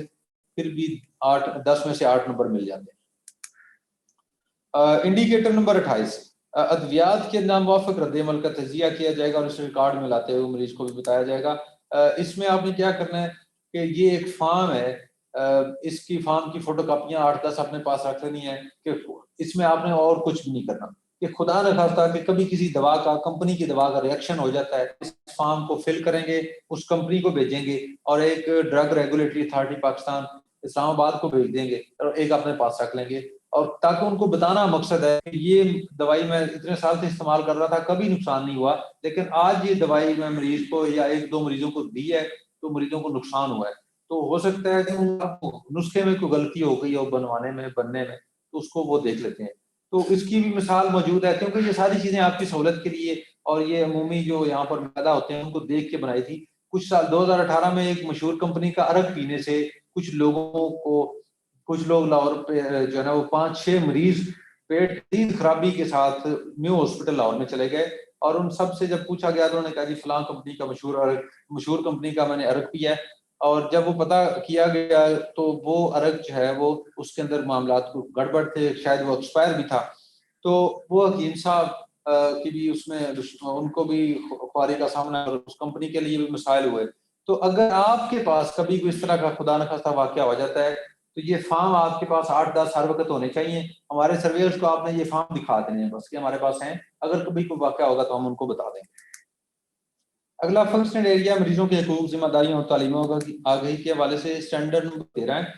پھر بھی 10 میں سے 8 نمبر مل جاتے ہیں. انڈیکیٹر نمبر 28, ادویات کے ناموافق رد عمل کا تجزیہ کیا جائے گا اور اس ریکارڈ میں لاتے ہوئے مریض کو بھی بتایا جائے گا. اس میں آپ نے کیا کرنا ہے کہ یہ ایک فارم ہے, اس کی فارم کی فوٹو کاپیاں 8-10 اپنے پاس رکھ لینی ہے, کہ اس میں آپ نے اور کچھ بھی نہیں کرنا, کہ خدا نہ خواستہ کہ کبھی کسی دوا کا, کمپنی کی دوا کا ریئیکشن ہو جاتا ہے, اس فارم کو فل کریں گے, اس کمپنی کو بھیجیں گے, اور ایک ڈرگ ریگولیٹری اتھارٹی پاکستان اسلام آباد کو بھیج دیں گے, اور ایک اپنے پاس رکھ لیں گے. اور تاکہ ان کو بتانا مقصد ہے کہ یہ دوائی میں اتنے سال سے استعمال کر رہا تھا, کبھی نقصان نہیں ہوا, لیکن آج یہ دوائی میں مریض کو یا 1-2 مریضوں کو دی ہے تو مریضوں کو نقصان ہوا ہے. تو ہو سکتا ہے کہ نسخے میں کوئی غلطی ہو گئی ہو بننے میں, تو اس کو وہ دیکھ لیتے ہیں. تو اس کی بھی مثال موجود ہے, کیونکہ یہ ساری چیزیں آپ کی سہولت کے لیے, اور یہ عمومی جو یہاہے پر پیدا ہوتے ہیں ان کو دیکھ کے بنائی تھی. کچھ سال 2018 میں ایک مشہور کمپنی کا عرق پینے سے کچھ لوگ لاہور پہ جو ہے نا وہ 5-6 مریض پیٹ کی خرابی کے ساتھ نیو ہاسپٹل لاہور میں چلے گئے, اور ان سب سے جب پوچھا گیا تو انہوں نے کہا جی فلاں کمپنی کا مشہور کمپنی کا میں نے عرق پیا ہے. اور جب وہ پتہ کیا گیا تو وہ عرق جو ہے وہ اس کے اندر معاملات کو گڑبڑ تھے, شاید وہ ایکسپائر بھی تھا. تو وہ حکیم صاحب کی بھی اس میں ان کو بھی خواری کا سامنا, اور اس کمپنی کے لیے بھی مسائل ہوئے. تو اگر آپ کے پاس کبھی کوئی اس طرح کا خدا نخواستہ واقعہ ہو جاتا ہے تو یہ فارم آپ کے پاس 8-10 ہر وقت ہونے چاہیے. ہمارے سرویئرز کو آپ نے یہ فارم دکھا دینے ہیں بس کہ ہمارے پاس ہیں, اگر کبھی کوئی واقعہ ہوگا تو ہم ان کو بتا دیں گے. اگلا فنکشنل ایریا مریضوں کے حقوق, ذمہ داریوں اور تعلیموں کا آگہی کے حوالے سے اسٹینڈرڈ نمبر 13 ہے,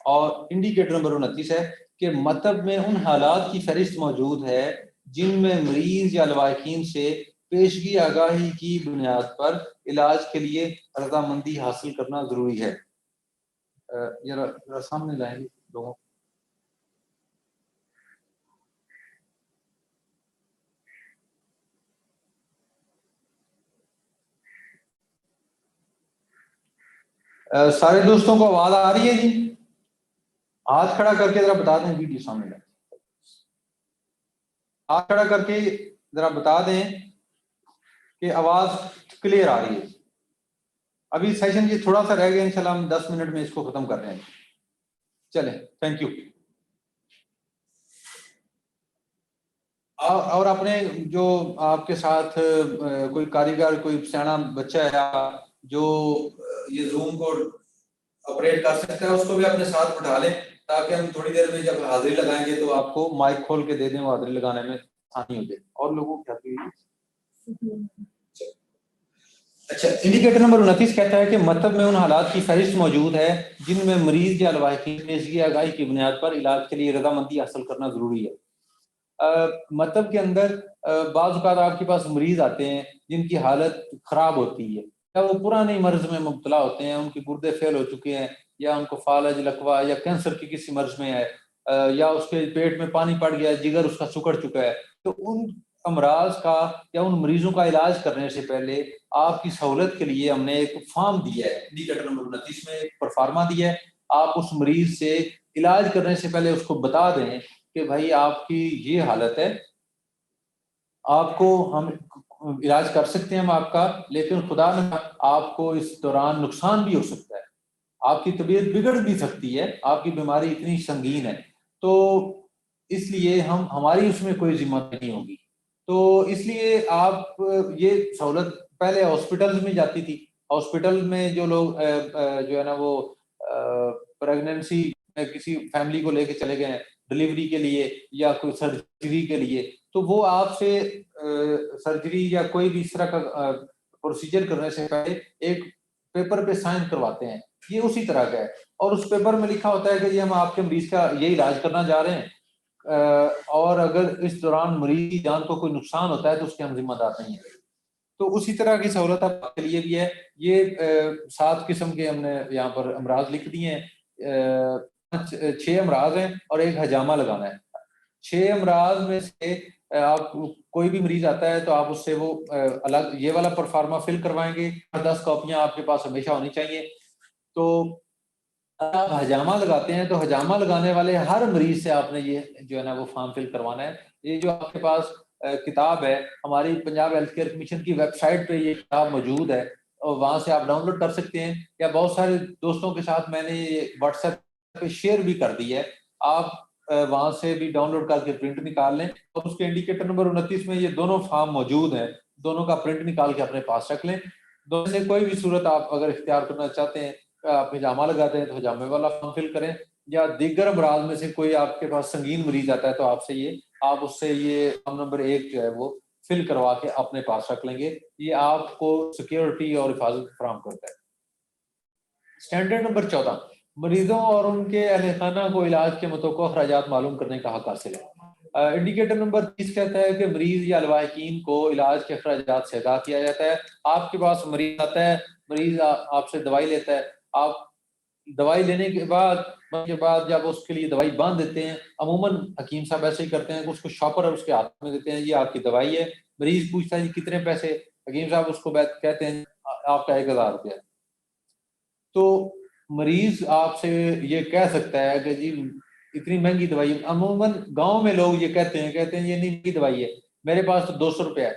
اور انڈیکیٹر نمبر 29 ہے کہ مطلب میں ان حالات کی فہرست موجود ہے جن میں مریض یا لواحقین سے پیشگی آگاہی کی بنیاد پر علاج کے لیے رضامندی حاصل کرنا ضروری ہے. ذرا سامنے لائیں گے لوگوں. سارے دوستوں کو آواز آ رہی ہے جی؟ ہاتھ کھڑا کر کے ذرا بتا دیں, ویڈیو سامنے لائیں, ہاتھ کھڑا کر کے ذرا بتا دیں کہ آواز کلیئر آ رہی ہے. ابھی سیشن یہ تھوڑا سا رہ گیا، انشاءاللہ ہم 10 منٹ میں اس کو ختم کر رہے ہیں. چلیں، تھینک یو. اور اپنے جو آپ کے ساتھ کوئی کاریگر، کوئی سیاح بچہ ہے جو یہ زوم کو آپریٹ کر سکتا ہے، اس کو بھی اپنے ساتھ بٹھا لیں تاکہ ہم تھوڑی دیر میں جب حاضری لگائیں گے تو آپ کو مائک کھول کے دے دیں، وہ حاضری لگانے میں آسانی ہو جائے. اور لوگوں کو کیا. اچھا، انڈیکیٹر نمبر 29 کہتا ہے کہ مطلب میں ان حالات کی فہرست موجود ہے جن میں مریض یا لواحقین پیشگی آگاہی کی بنیاد پر علاج کے لیے رضامندی حاصل کرنا ضروری ہے. مطلب کے اندر بعض اوقات آپ کے پاس مریض آتے ہیں جن کی حالت خراب ہوتی ہے، یا وہ پرانے مرض میں مبتلا ہوتے ہیں، ان کے گردے فیل ہو چکے ہیں، یا ان کو فالج، لکوہ یا کینسر کی کسی مرض میں ہے، یا اس کے پیٹ میں پانی پڑ گیا، جگر اس کا سکڑ چکا ہے. تو ان امراض کا یا ان مریضوں کا علاج کرنے سے پہلے آپ کی سہولت کے لیے ہم نے ایک فارم دیا ہے، انڈیکیٹر نمبر 29 میں ایک پرفارما دیا ہے. آپ اس مریض سے علاج کرنے سے پہلے اس کو بتا دیں کہ بھائی آپ کی یہ حالت ہے، آپ کو ہم علاج کر سکتے ہیں ہم آپ کا، لیکن خدا نہ آپ کو اس دوران نقصان بھی ہو سکتا ہے، آپ کی طبیعت بگڑ بھی سکتی ہے، آپ کی بیماری اتنی سنگین ہے، تو اس لیے ہماری اس میں کوئی ذمہ نہیں ہوگی. تو اس لیے آپ یہ سہولت پہلے ہاسپٹل میں جاتی تھی. ہاسپٹل میں جو لوگ جو ہے نا وہ پریگننسی کسی فیملی کو لے کے چلے گئے ہیں ڈلیوری کے لیے یا کوئی سرجری کے لیے، تو وہ آپ سے سرجری یا کوئی بھی اس طرح کا پروسیجر کرنے سے پہلے ایک پیپر پہ سائن کرواتے ہیں. یہ اسی طرح کا ہے، اور اس پیپر میں لکھا ہوتا ہے کہ یہ ہم آپ کے مریض کا یہ علاج کرنا جا رہے ہیں، اور اگر اس دوران مریض کی جان کو کوئی نقصان ہوتا ہے تو اس کے ہم ذمہ دار نہیں ہیں. تو اسی طرح کی سہولت آپ کے لیے بھی ہے. یہ 7 قسم کے ہم نے یہاں پر امراض لکھ دیے ہیں. 6 امراض ہیں اور ایک حجامہ لگانا ہے. 6 امراض میں سے آپ کوئی بھی مریض آتا ہے تو آپ اس سے وہ الگ یہ والا پرفارما فل کروائیں گے. 10 کاپیاں آپ کے پاس ہمیشہ ہونی چاہیے. تو آپ حجامہ لگاتے ہیں تو حجامہ لگانے والے ہر مریض سے آپ نے یہ جو ہے نا وہ فارم فل کروانا ہے. یہ جو آپ کے پاس کتاب ہے، ہماری پنجاب ہیلتھ کیئر کمیشن کی ویب سائٹ پہ یہ کتاب موجود ہے، اور وہاں سے آپ ڈاؤن لوڈ کر سکتے ہیں، یا بہت سارے دوستوں کے ساتھ میں نے یہ واٹس ایپ پہ شیئر بھی کر دی ہے. آپ وہاں سے بھی ڈاؤن لوڈ کر کے پرنٹ نکال لیں، اور اس کے انڈیکیٹر نمبر 29 میں یہ دونوں فارم موجود ہیں، دونوں کا پرنٹ نکال کے اپنے پاس رکھ لیں. دونوں سے کوئی بھی صورت آپ اگر اختیار کرنا چاہتے ہیں، آپ حجامہ لگاتے ہیں تو حجامے والا فارم فل کریں، یا دیگر امراض میں سے کوئی آپ کے پاس سنگین مریض آتا ہے تو آپ اس سے یہ فارم نمبر 1 جو ہے وہ فل کروا کے اپنے پاس رکھ لیں گے. یہ آپ کو سیکیورٹی اور حفاظت فراہم کرتا ہے. اسٹینڈرڈ نمبر 14، مریضوں اور ان کے اہل خانہ کو علاج کے متوقع اخراجات معلوم کرنے کا حق حاصل ہے. انڈیکیٹر نمبر 30 کہتا ہے کہ مریض یا لواحقین کو علاج کے اخراجات سے آگاہ کیا جاتا ہے. آپ کے پاس مریض آتا ہے، مریض آپ سے دوائی لیتا ہے، آپ دوائی لینے کے بعد جب اس کے لیے دوائی باندھ دیتے ہیں، عموماً حکیم صاحب ایسے ہی کرتے ہیں کہ اس کو شاپر اس کے ہاتھ میں دیتے ہیں، یہ آپ کی دوائی ہے. مریض پوچھتا ہے جی کتنے پیسے، حکیم صاحب اس کو کہتے ہیں آپ کا 1000 روپیہ. تو مریض آپ سے یہ کہہ سکتا ہے کہ جی اتنی مہنگی دوائی، عموماً گاؤں میں لوگ یہ کہتے ہیں یہ نہیں مہنگی دوائی ہے، میرے پاس تو 200 روپیہ ہے،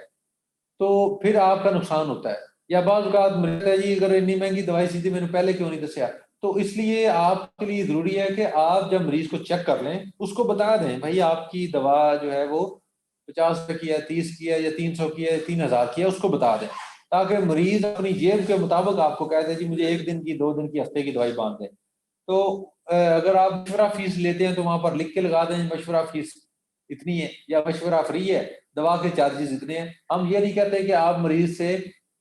تو پھر آپ کا نقصان ہوتا ہے. یا بعض اوقات مریض ہے جی اگر اتنی مہنگی دوائی سی تھی میں نے پہلے کیوں نہیں دسیا. تو اس لیے آپ کے لیے ضروری ہے کہ آپ جب مریض کو چیک کر لیں اس کو بتا دیں بھائی آپ کی دوا جو ہے وہ 50 روپے کی ہے، 30 کی ہے، یا 300 کی ہے، 3000 کی ہے، اس کو بتا دیں تاکہ مریض اپنی جیب کے مطابق آپ کو کہہ دے جی مجھے 1 دن کی، 2 دن کی، ہفتے کی دوائی باندھ دیں. تو اگر آپ مشورہ فیس لیتے ہیں تو وہاں پر لکھ کے لگا دیں مشورہ فیس اتنی ہے، یا مشورہ فری ہے، دوا کے چارجز اتنے ہیں. ہم یہ نہیں کہتے کہ آپ مریض سے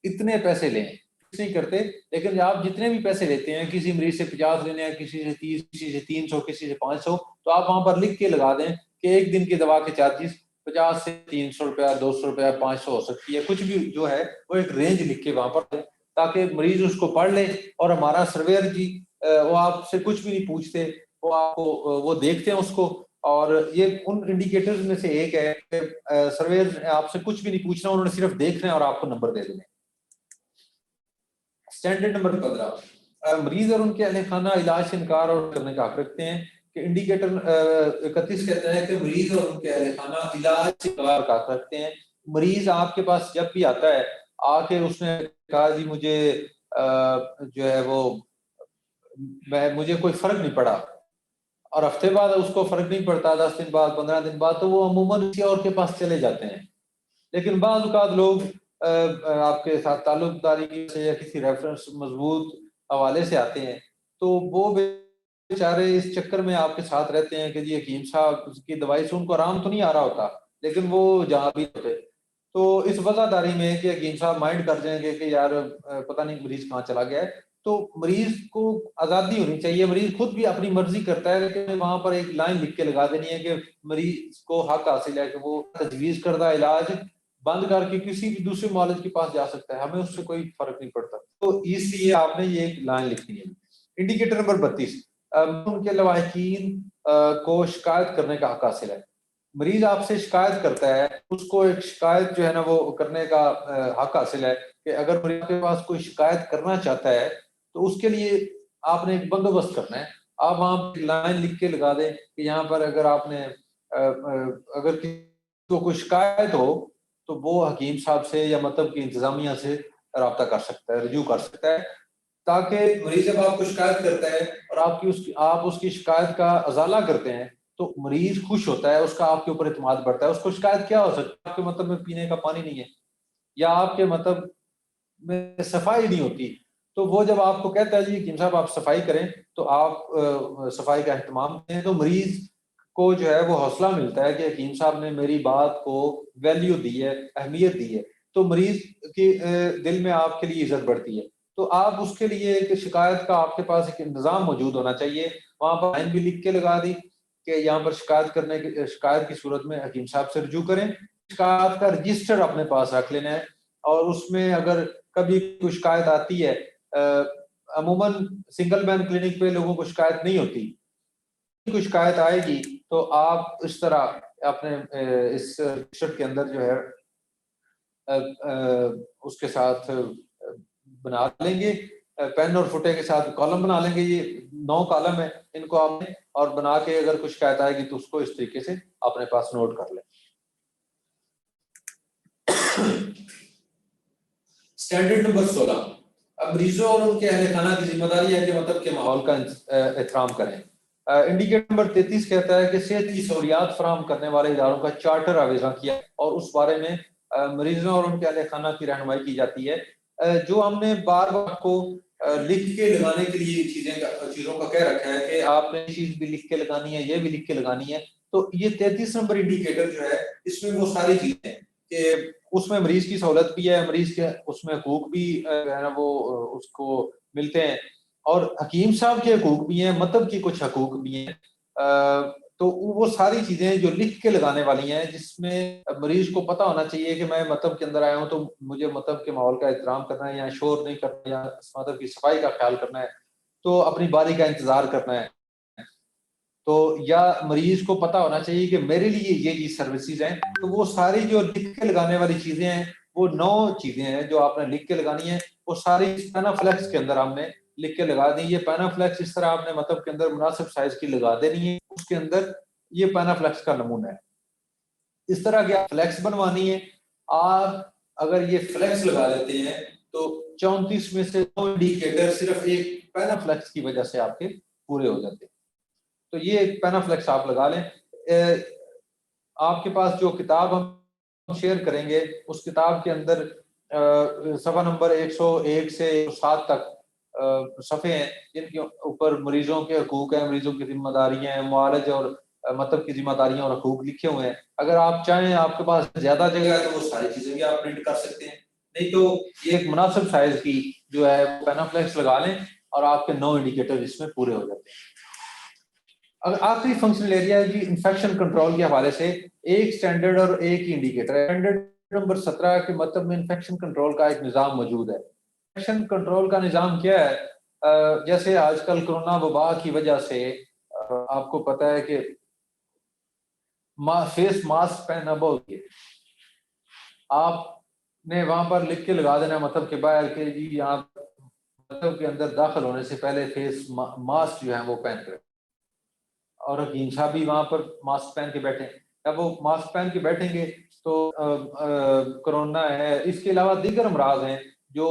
اتنے پیسے لیں، نہیں کرتے، لیکن آپ جتنے بھی پیسے لیتے ہیں، کسی مریض سے 50 لینے ہیں، کسی سے 30، کسی سے 300، کسی سے 500، تو آپ وہاں پر لکھ کے لگا دیں کہ 1 دن کی دوا کے چارجز 50 سے 300 روپیہ، 200 روپیہ، 500 ہو سکتی ہے، کچھ بھی جو ہے وہ ایک رینج لکھ کے وہاں پر دیں تاکہ مریض اس کو پڑھ لے. اور ہمارا سرویئر جی وہ آپ سے کچھ بھی نہیں پوچھتے، وہ آپ کو وہ دیکھتے ہیں اس کو. اور یہ ان انڈیکیٹرز میں سے ایک ہے کہ سرویئر آپ سے کچھ بھی نہیں پوچھنا، انہوں نے صرف دیکھنا ہے اور آپ کو نمبر دے دینا. اسٹینڈرڈ نمبر 15، مریض اور ان کے اہل خانہ علاج سے انکار اور کرنے کا حق رکھتے ہیں. کہ انڈیکیٹر 31 کہتا ہے کہ مریض اور ان کے اہل خانہ علاج سے انکار کا حق رکھتے ہیں. مریض آپ کے پاس جب بھی آتا ہے، آ کے اس نے کہا جی مجھے جو ہے وہ مجھے کوئی فرق نہیں پڑا، اور ہفتے بعد اس کو فرق نہیں پڑتا، 10 دن بعد 15 دن بعد، تو وہ عموماً کسی اور کے پاس چلے جاتے ہیں. لیکن بعض اوقات لوگ آپ کے ساتھ تعلق داری سے یا کسی ریفرنس مضبوط حوالے سے آتے ہیں، تو وہ بیچارے اس چکر میں آپ کے ساتھ رہتے ہیں کہ جی حکیم صاحب کی دوائی سے ان کو آرام تو نہیں آ رہا ہوتا، لیکن وہ جہاں بھی ہوتے. تو اس وزاداری میں کہ حکیم صاحب مائنڈ کر جائیں گے کہ یار پتہ نہیں مریض کہاں چلا گیا ہے، تو مریض کو آزادی ہونی چاہیے. مریض خود بھی اپنی مرضی کرتا ہے، لیکن وہاں پر ایک لائن لکھ کے لگا دینی ہے کہ مریض کو حق حاصل ہے کہ وہ تجویز کردہ علاج بند کر کے کسی بھی دوسرے معالج کے پاس جا سکتا ہے، ہمیں اس سے کوئی فرق نہیں پڑتا. تو اس لیے آپ نے یہ ایک لائن لکھنی ہے. انڈیکیٹر نمبر 32، ان کے لواحقین کو شکایت کرنے کا حق حاصل ہے. مریض آپ سے شکایت کرتا ہے، اس کو ایک شکایت جو ہے نا وہ کرنے کا حق حاصل ہے کہ اگر مریض کے پاس کوئی شکایت کرنا چاہتا ہے تو اس کے لیے آپ نے ایک بندوبست کرنا ہے. آپ وہاں لائن لکھ کے لگا دیں کہ یہاں پر اگر آپ نے اگر کسی کو کوئی شکایت ہو تو وہ حکیم صاحب سے یا مطلب کی انتظامیہ سے رابطہ کر سکتا ہے، رجوع کر سکتا ہے، تاکہ مریض جب آپ کو شکایت کرتا ہے اور آپ اس کی شکایت کا ازالہ کرتے ہیں تو مریض خوش ہوتا ہے، اس کا آپ کے اوپر اعتماد بڑھتا ہے. اس کو شکایت کیا ہو سکتا ہے؟ آپ کے مطلب میں پینے کا پانی نہیں ہے، یا آپ کے مطلب میں صفائی نہیں ہوتی، تو وہ جب آپ کو کہتا ہے جی حکیم صاحب آپ صفائی کریں تو آپ صفائی کا اہتمام کریں، تو مریض کو جو ہے وہ حوصلہ ملتا ہے کہ حکیم صاحب نے میری بات کو ویلیو دی ہے، اہمیت دی ہے، تو مریض کے دل میں آپ کے لیے عزت بڑھتی ہے. تو آپ اس کے لیے ایک شکایت کا آپ کے پاس ایک انتظام موجود ہونا چاہیے. وہاں پر لائن بھی لکھ کے لگا دی کہ یہاں پر شکایت کی صورت میں حکیم صاحب سے رجوع کریں. شکایت کا رجسٹر اپنے پاس رکھ لینا ہے، اور اس میں اگر کبھی کوئی شکایت آتی ہے، عموماً سنگل مین کلینک پہ لوگوں کو شکایت نہیں ہوتی، کوئی شکایت آئے گی تو آپ اس طرح اپنے اس رجسٹر کے اندر جو ہے اس کے ساتھ بنا لیں گے، پین اور فٹے کے ساتھ کالم بنا لیں گے. یہ 9 کالم ہے، ان کو آپ نے اور بنا کے اگر کچھ شکایت آئے گی تو اس کو اس طریقے سے اپنے پاس نوٹ کر لیں. اسٹینڈرڈ نمبر 16، اب مریضوں اور ان کے اہل خانہ کی ذمہ داری ہے کہ مطلب کے ماحول کا احترام کریں. انڈیکیٹر نمبر 33 کہتا ہے کہ صحت کی سہولیات فراہم کرنے والے اداروں کا چارٹر آویزاں کیا اور اس بارے میں مریضوں اور ان کے اہل خانہ کی رہنمائی کی جاتی ہے. جو ہم نے بار بار کو لکھ کے لگانے کے لیے چیزوں کا کہہ رکھا ہے کہ آپ نے یہ چیز بھی لکھ کے لگانی ہے، یہ بھی لکھ کے لگانی ہے. تو یہ 33 نمبر انڈیکیٹر جو ہے اس میں وہ ساری چیزیں ہیں کہ اس میں مریض کی سہولت بھی ہے، مریض کے اس میں حقوق بھی ہے نا وہ اس کو ملتے ہیں، اور حکیم صاحب کے حقوق بھی ہیں، مطلب کی کچھ حقوق بھی ہیں. تو وہ ساری چیزیں جو لکھ کے لگانے والی ہیں، جس میں مریض کو پتہ ہونا چاہیے کہ میں مطلب کے اندر آیا ہوں تو مجھے مطلب کے ماحول کا احترام کرنا ہے، یا شور نہیں کرنا، یا مطلب کی صفائی کا خیال کرنا ہے، تو اپنی باری کا انتظار کرنا ہے. تو یا مریض کو پتہ ہونا چاہیے کہ میرے لیے یہ سروسز ہیں. تو وہ ساری جو لکھ کے لگانے والی چیزیں ہیں، وہ 9 چیزیں ہیں جو آپ نے لکھ کے لگانی ہیں. وہ ساری پینافلیکس کے اندر ہم نے لکھ کے لگا دی. یہ پینافلیکس اس طرح آپ نے مطلب کے اندر مناسب سائز کی لگا دینی ہے. اس کے اندر یہ پینافلیکس کا نمونہ ہے. اس طرح کی آپ فلیکس بنوانی ہے. آپ اگر یہ فلیکس لگا لیتے ہیں تو 34 میں سے 2 انڈیکیٹر صرف ایک پینافلیکس کی وجہ سے آپ کے پورے ہو جاتے ہیں. تو یہ ایک پینافلیکس آپ لگا لیں. آپ کے پاس جو کتاب ہم شیئر کریں گے اس کتاب کے اندر صفحہ نمبر 101 سے 107 تک صفحے ہیں جن کے اوپر مریضوں کے حقوق ہیں، مریضوں کی ذمہ داریاں ہیں، معالج اور مطلب کی ذمہ داریاں اور حقوق لکھے ہوئے ہیں. اگر آپ چاہیں آپ کے پاس زیادہ جگہ ہے تو وہ ساری چیزیں بھی آپ پرنٹ کر سکتے ہیں، نہیں تو یہ ایک مناسب سائز کی جو ہے پینافلیکس لگا لیں اور آپ کے 9 انڈیکیٹر اس میں پورے ہو جاتے ہیں. اگر آخری فنکشنل ایریا ہے جی انفیکشن کنٹرول کے حوالے سے ایک سٹینڈرڈ اور ایک ہی انڈیکیٹر ہے. سٹینڈرڈ نمبر 17 کے مطلب میں انفیکشن کنٹرول کا ایک نظام موجود ہے. انفیکشن کنٹرول کا نظام کیا ہے؟ جیسے آج کل کرونا وبا کی وجہ سے آپ کو پتہ ہے کہ فیس ماسک پہننا بہت ہے. آپ نے وہاں پر لکھ کے لگا دینا مطلب کے باہر کہ جی یہاں مطلب کے اندر داخل ہونے سے پہلے فیس ماسک جو ہے وہ پہن کر، اور حکیم صاحب بھی وہاں پر ماسک پہن کے بیٹھے. جب وہ ماسک پہن کے بیٹھیں گے تو کرونا ہے، اس کے علاوہ دیگر امراض ہیں جو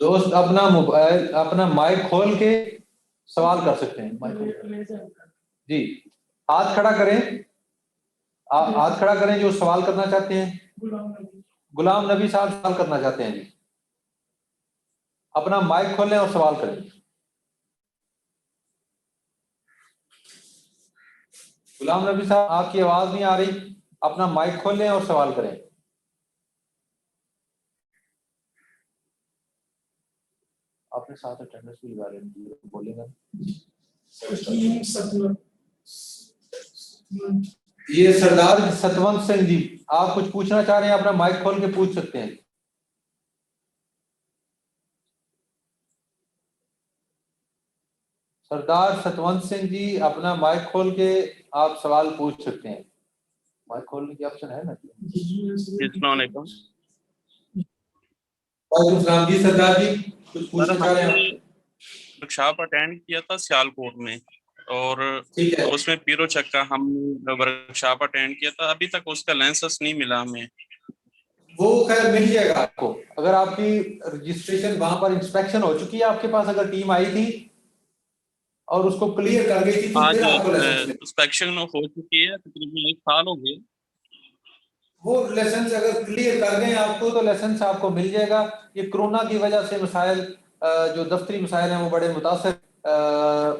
دوست اپنا موبائل اپنا مائک کھول کے سوال کر سکتے ہیں. جی ہاتھ کھڑا کریں, آپ ہاتھ کھڑا کریں جو سوال کرنا چاہتے ہیں. غلام نبی صاحب سوال کرنا چاہتے ہیں. جی اپنا مائک کھولیں اور سوال کریں. غلام نبی صاحب آپ کی آواز نہیں آ رہی, اپنا مائک کھولیں اور سوال کریں. آپ نے ساتھ اٹینڈنس بھی لگا لیں, بولیں گا. یہ سردار ستونت سنگھ جی, آپ کچھ پوچھنا چاہ رہے ہیں, اپنا مائک کھول کے پوچھ سکتے ہیں. سردار ستونت سنگھ جی اپنا مائک کھول کے آپ سوال پوچھ سکتے ہیں. مائک کھولنے کی آپشن ہے نا. السلام علیکم. وعلیکم السلام. جی سردار جی کچھ پوچھنا چاہ رہے ہیں آپ. ورکشاپ اٹینڈ کیا تھا سیالکوٹ میں, اور ٹھیک ہے, اس میں پیرو چکا ہم ورکشاپ اٹینڈ کیا تھا, ابھی تک اس کا لائسنس نہیں ملا ہمیں. وہ خیر مل جائے گا آپ کو, اگر آپ کی رجسٹریشن وہاں پر انسپیکشن ہو چکی ہے آپ کے پاس, اگر ٹیم آئی تھی اور اس کو کلیئر کر گئی تھی تو آج پھر آپ کو لائسنس ملے. انسپیکشن ہو چکی ہے, تقریباً 1 سال ہو گیا. وہ لائسنس اگر کلیئر کر گئے آپ کو تو لائسنس آپ کو مل جائے گا. یہ کرونا کی وجہ سے مسائل, جو دفتری مسائل ہیں وہ بڑے متاثر,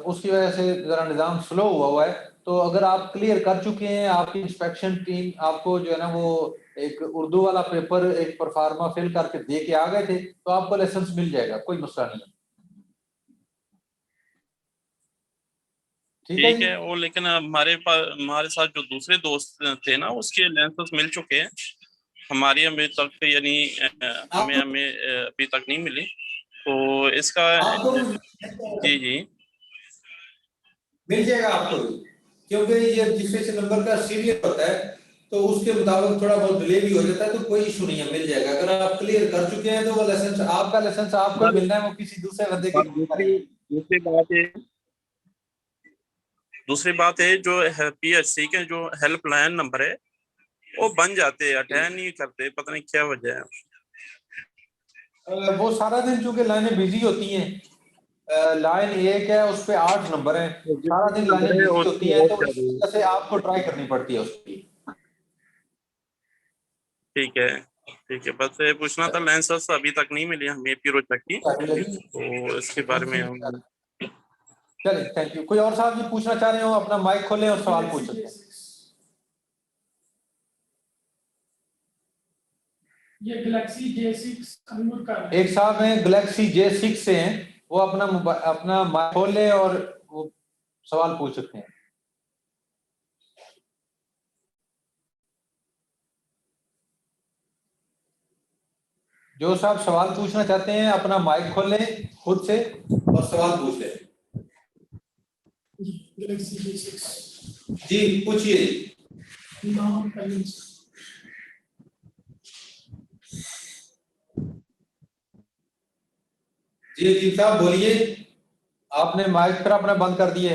اس کی وجہ سے ذرا نظام سلو ہوا ہے. تو اگر آپ کلیئر کر چکے ہیں, آپ کی انسپیکشن ٹیم آپ کو جو ہے نا وہ ایک اردو والا پیپر ایک پرفارما فل کر کے دے کے آ گئے تھے, تو آپ کو لائسنس مل جائے گا, کوئی مسئلہ نہیں ہے. ٹھیک ہے. وہ لیکن ہمارے ساتھ جو دوسرے دوست تھے نا, اس کے لائسنس مل چکے ہیں, ہماری ابھی تک یعنی ہمیں ابھی تک نہیں ملی. تو اس کا جی مل جائے گا آپ کو, کیونکہ یہ رجسٹریشن نمبر کا سیریل ہوتا ہے, تو اس کے مطابق تھوڑا بہت ڈیلے بھی ہو جاتا ہے, تو کوئی ایشو نہیں ہے, مل جائے گا. اگر آپ کلیئر کر چکے ہیں تو وہ لائسنس آپ کا لائسنس آپ کو ملنا ہے, وہ کسی دوسرے بندے کے دوسری بات ہے جو پی ایچ سی کے جو ہیلپ لائن نمبر ہے وہ بن جاتے, اٹینڈ نہیں کرتے, پتہ نہیں کیا وجہ ہے. وہ سارا دن چونکہ لائنیں بزی ہوتی ہیں, لائن ایک ہے اس پہ 8 نمبر ہیں, سارا دن لائنیں بزی ہوتی ہیں, تو اس وجہ سے آپ کو ٹرائی کرنی پڑتی ہے اس کی. ٹھیک ہے, ٹھیک ہے. بس یہ پوچھنا تھا, لائسنس ابھی تک نہیں ملی ہمیں پیرو چک کی, تو اس کے بارے میں ہم. چلیں تھینک یو. کوئی اور صاحب جو پوچھنا چاہ رہے ہو, اپنا مائک کھولیں اور سوال پوچھ سکتے ہیں. یہ گلیکسی J6 کا ایک صاحب ہیں گلیکسی J6 سے ہیں, وہ اپنا مائک کھول لیں اور وہ سوال پوچھ سکتے ہیں. جو صاحب سوال پوچھنا چاہتے ہیں اپنا مائک کھول لیں خود سے اور سوال پوچھ لیں. گلیکسی J6 جی پوچھئے. جی صاحب بولیے, آپ نے مائک پر اپنا بند کر دیے.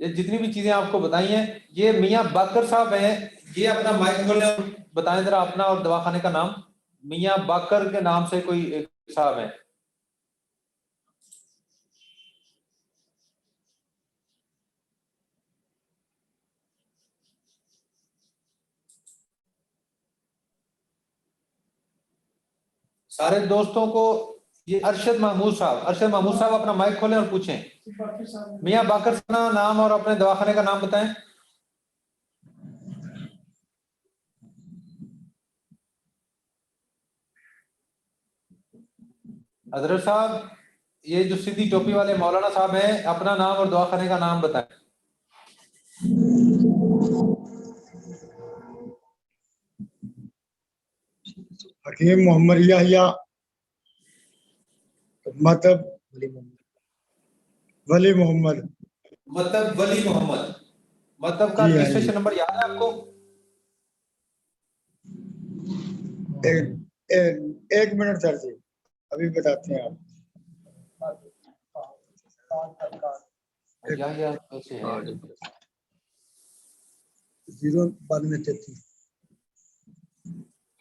یہ جتنی بھی چیزیں آپ کو بتائی ہیں, یہ میاں باقر صاحب ہیں, یہ اپنا مائک کھولیں اور بتائیں ذرا اپنا اور دواخانے کا نام. میاں باقر کے نام سے کوئی ایک صاحب ہے. سارے دوستوں کو, یہ ارشد محمود صاحب اپنا مائک کھولیں اور پوچھیں. میاں باقر صاحب نام اور اپنے دواخانے کا نام بتائیں. حضرت صاحب, یہ جو سیدھی ٹوپی والے مولانا صاحب ہیں, اپنا نام اور دواخانے کا نام بتائیں. حکیم محمد یحییٰ مطلب ولی محمد. مطلب کا رجسٹریشن نمبر یاد ہے آپ کو؟ ایک منٹ سر جی, ابھی بتاتے ہیں آپ. 09233।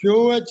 QH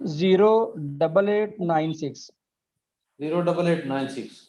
08896 08896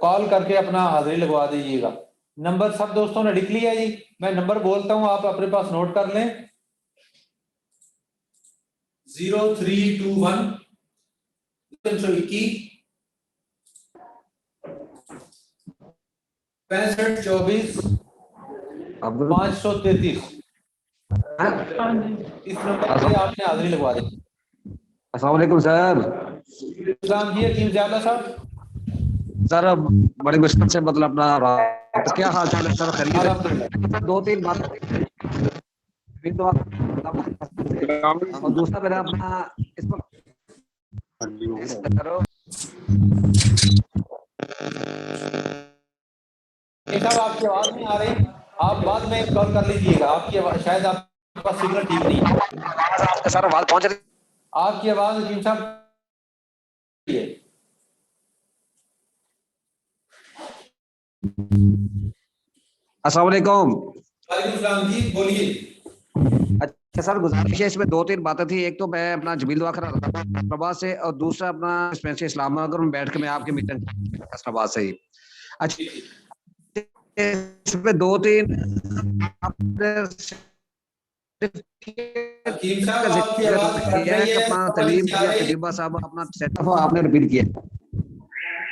کال کر کے اپنا حاضری لگوا دیجیے گا. نمبر سب دوستوں نے لکھ لیا جی؟ میں نمبر بولتا ہوں, آپ اپنے پاس نوٹ کر لیں. 0321 321 6524 533. اس نمبر سے آپ نے حاضری لگوا دی. السلام علیکم سر. اسلام جی, حکیم زیادہ صاحب. سر بڑی مشکل سے مطلب اپنا کیا حال چال ہے سر؟ خیریت ہے؟ 2-3 بات پھر تو اور دوسرا میرا اپنا اس پر کرو. صاحب آپ کی آواز نہیں آ رہی, آپ بعد میں کال کر لیجیے گا. آپ کی آواز شاید آپ کے پاس سگنل ٹھیک نہیں ہے. سر آواز پہنچ رہی؟ آپ کی آواز حکیم صاحب ہے. السلام علیکم. وعلیکم السلام جی, بولیے. اچھا سر, گزارش ہے اس میں 2-3 باتیں تھی. ایک تو میں اپنا جمیل دعا حیدرآباد سے, اور دوسرا اپنا ڈسپینسری اسلام آباد میں بیٹھ کے میں آپ کے میٹنگ حیدرآباد سے ہی. اچھا اس میں 2-3 حکیم صاحب آپ کی آواز کٹ رہی ہے, اپنا تعلیم کیا تجربہ صاحب اپنا سیٹ اپ آپ نے ریپیٹ کیا.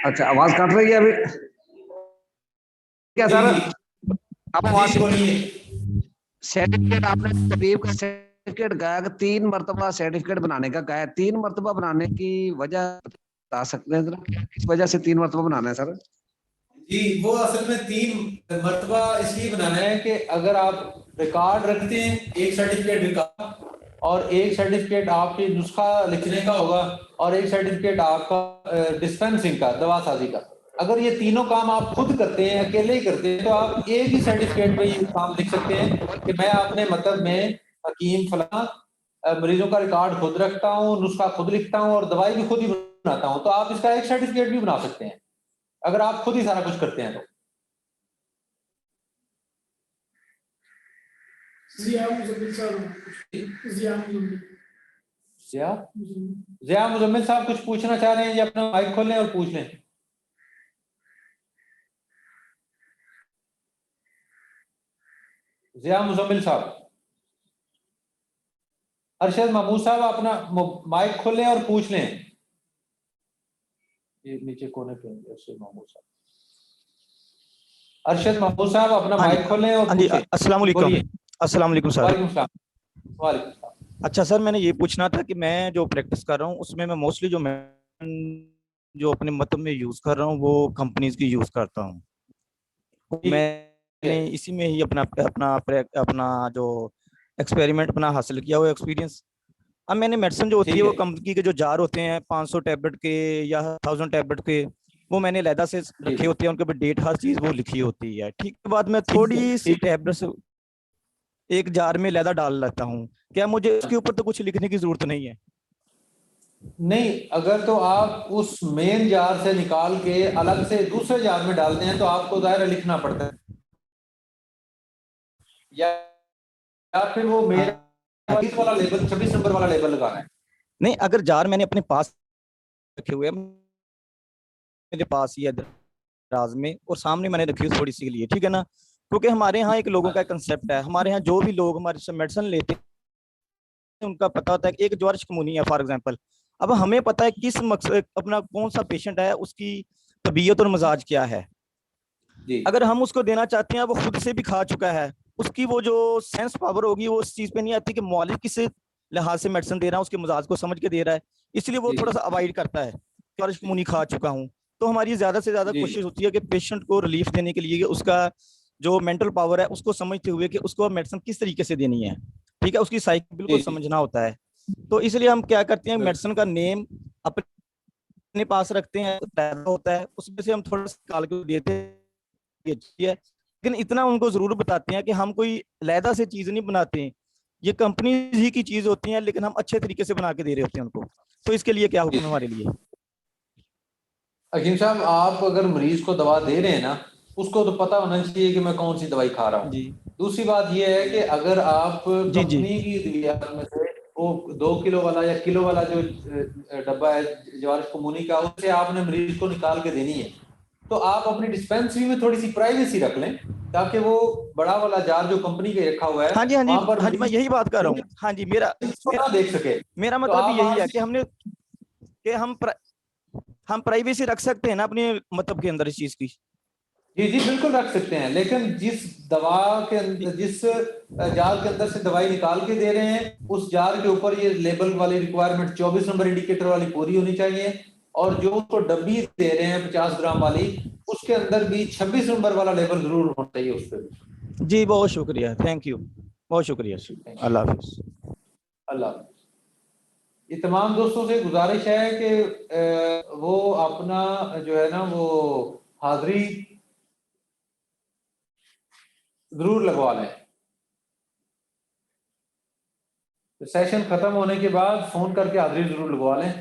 اچھا آواز کٹ رہی ہے ابھی کیا سر؟ آپ آواز سرٹیفکیٹ آپ نے طبیب کا سرٹیفکیٹ گایا کہ 3 مرتبہ سرٹیفکیٹ بنانے کا کہا ہے. 3 مرتبہ بنانے کی وجہ بتا سکتے ہیں ذرا, کس وجہ سے 3 مرتبہ بنانا ہے سر؟ جی وہ اصل میں 3 مرتبہ اس لیے بنانا ہے کہ اگر آپ ریکارڈ رکھتے ہیں, ایک سرٹیفکیٹ ریکارڈ اور ایک سرٹیفکیٹ آپ کی نسخہ لکھنے کا ہوگا اور ایک سرٹیفکیٹ آپ کا ڈسپینسنگ کا, دوا سازی کا. اگر یہ تینوں کام آپ خود کرتے ہیں, اکیلے ہی کرتے ہیں, تو آپ ایک ہی سرٹیفکیٹ پہ یہ کام لکھ سکتے ہیں کہ میں اپنے مطلب میں حکیم فلاں مریضوں کا ریکارڈ خود رکھتا ہوں, نسخہ خود لکھتا ہوں اور دوائی بھی خود ہی بناتا ہوں. تو آپ اس کا ایک سرٹیفکیٹ بھی بنا سکتے ہیں اگر آپ خود ہی سارا کچھ کرتے ہیں تو. ضیاء مزمل صاحب, ضیاء مزمل. ضیاء مزمل صاحب کچھ پوچھنا چاہ رہے ہیں, یہ اپنا مائک کھولیں اور پوچھ لیں. ضیاء مزمل صاحب. ارشد محمود صاحب اپنا مائک کھولیں اور پوچھ لیں. یہ نیچے کونے پہ ارشد محمود صاحب. ارشد محمود صاحب اپنا مائک کھولیں اور پوچھیں. السلام علیکم. السلام علیکم سر. وعلیکم السلام. وعلیکم السلام. اچھا سر, میں نے یہ پوچھنا تھا کہ میں جو پریکٹس کر رہا ہوں اس میں موسٹلی جو اپنے مطلب میں یوز کر رہا ہوں وہ کمپنیز کی یوز کرتا ہوں. میں نے اسی میں ہی اپنا جو ایکسپیریمنٹ اپنا حاصل کیا ہوا ایکسپیرینس. اب میں نے میڈیسن جو ہوتی ہے وہ کمپنی کے جو جار ہوتے ہیں 500 ٹیبلٹ کے یا 1000 ٹیبلٹ کے, وہ میں نے علیحدہ سے رکھے ہوتے ہیں, ان کے اوپر ڈیٹ ہر چیز وہ لکھی ہوتی ہے. ٹھیک ہے, بعد میں تھوڑی سی ٹیبلٹس ایک جار میں علیحدہ ڈال لیتا ہوں. کیا مجھے اس کے اوپر تو کچھ لکھنے کی ضرورت نہیں ہے؟ نہیں, اگر تو آپ اس مین جار سے نکال کے الگ سے دوسرے جار میں ڈالتے ہیں تو آپ کو ظاہر لکھنا پڑتا ہے, یا پھر وہ میرا 20 والا لیبل 26 نمبر والا لیبل لگانا ہے. نہیں, اگر جار میں نے اپنے پاس رکھے ہوئے میرے پاس ہی دراز میں, اور سامنے میں نے رکھی تھوڑی سی کے لیے, ٹھیک ہے نا, کیونکہ ہمارے ہاں ایک لوگوں کا کنسپٹ ہے. ہمارے ہاں جو بھی لوگ ہمارے سے میڈیسن لیتے ہیں ان کا پتا ہوتا ہے کہ ایک جوارش کمونی ہے فار ایگزامپل. اب ہمیں پتا ہے کس مقصد اپنا کون سا پیشنٹ ہے, اس کی طبیعت اور مزاج کیا ہے. اگر ہم اس کو دینا چاہتے ہیں, وہ خود سے بھی کھا چکا ہے, اس کی وہ جو سینس پاور ہوگی وہ اس چیز پہ نہیں آتی کہ معالج کس لحاظ سے میڈیسن دے رہا ہے, اس کے مزاج کو سمجھ کے دے رہا ہے, اس لیے وہ تھوڑا سا اوائڈ کرتا ہے. جوارش کمونی کھا چکا ہوں, تو ہماری زیادہ سے زیادہ کوشش ہوتی ہے کہ پیشنٹ کو ریلیف دینے کے لیے اس کا جو مینٹل پاور ہے اس کو سمجھتے ہوئے کہ اس کو میڈیسن کس طریقے سے دینی ہے, ٹھیک ہے, اس کی سائیکل بالکل سمجھنا ہوتا ہے. تو اس لیے ہم کیا کرتے ہیں, میڈیسن کا نیم اپنے پاس رکھتے ہیں, ہوتا ہے اس میں سے ہم تھوڑا سا نکال کے دیتے ہیں, لیکن اتنا ان کو ضرور بتاتے ہیں کہ ہم کوئی علیحدہ سے چیز نہیں بناتے ہیں, یہ کمپنیز ہی کی چیز ہوتی ہیں, لیکن ہم اچھے طریقے سے بنا کے دے رہے ہوتے ہیں ان کو. تو اس کے لیے کیا حکم ہے ہمارے لیے؟ حکیم صاحب, آپ اگر مریض کو دوا دے رہے ہیں نا, اس کو تو پتا ہونا چاہیے کہ میں کون سی دوائی کھا رہا ہوں. دوسری بات یہ ہے کہ اگر آپ کمپنی کی ادویات میں سے وہ 2 کلو والا یا کلو والا جو ڈبہ ہے جوارش کمونی کا, اس سے آپ نے مریض کو نکال کے دینی ہے, تو آپ اپنی ڈسپینسری میں تھوڑی سی پرائیویسی رکھ لیں تاکہ وہ بڑا والا جار جو کمپنی کے رکھا ہوا ہے ہاں جی وہاں پر میں یہی بات کر رہا ہوں. ہاں جی نہ دیکھ سکے. میرا مطلب یہی ہے کہ ہم نے کہ ہم پرائیویسی رکھ سکتے ہیں نا اپنے مطلب کے اندر اس چیز کی. جی جی بالکل رکھ سکتے ہیں, لیکن جس دوا کے اندر جس جار کے اندر سے دوائی نکال کے دے رہے ہیں اس جار کے اوپر یہ لیبل والی ریکوائرمنٹ 24 نمبر انڈیکیٹر والی پوری ہونی چاہیے, اور جو اس کو ڈبی دے رہے ہیں 50 گرام والی اس کے اندر بھی 26 نمبر والا لیبل ضرور ہونا چاہیے اس پہ. جی بہت شکریہ, تھینک یو, بہت شکریہ, اللہ حافظ. اللہ حافظ. یہ تمام دوستوں سے گزارش ہے کہ وہ اپنا جو ہے نا وہ حاضری ضرور لگوا لیں. سیشن ختم ہونے کے بعد فون کر کے حاضری ضرور لگوا لیں.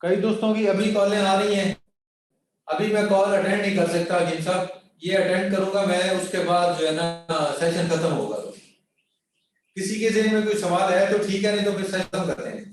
کئی دوستوں کی ابھی کالیں آ رہی ہیں, ابھی میں کال اٹینڈ نہیں کر سکتا حکیم صاحب, یہ اٹینڈ کروں گا میں, اس کے بعد جو ہے نا سیشن ختم ہوگا. تو کسی کے ذہن میں کوئی سوال ہے تو ٹھیک ہے, نہیں تو پھر سیشن ختم کرتے ہیں.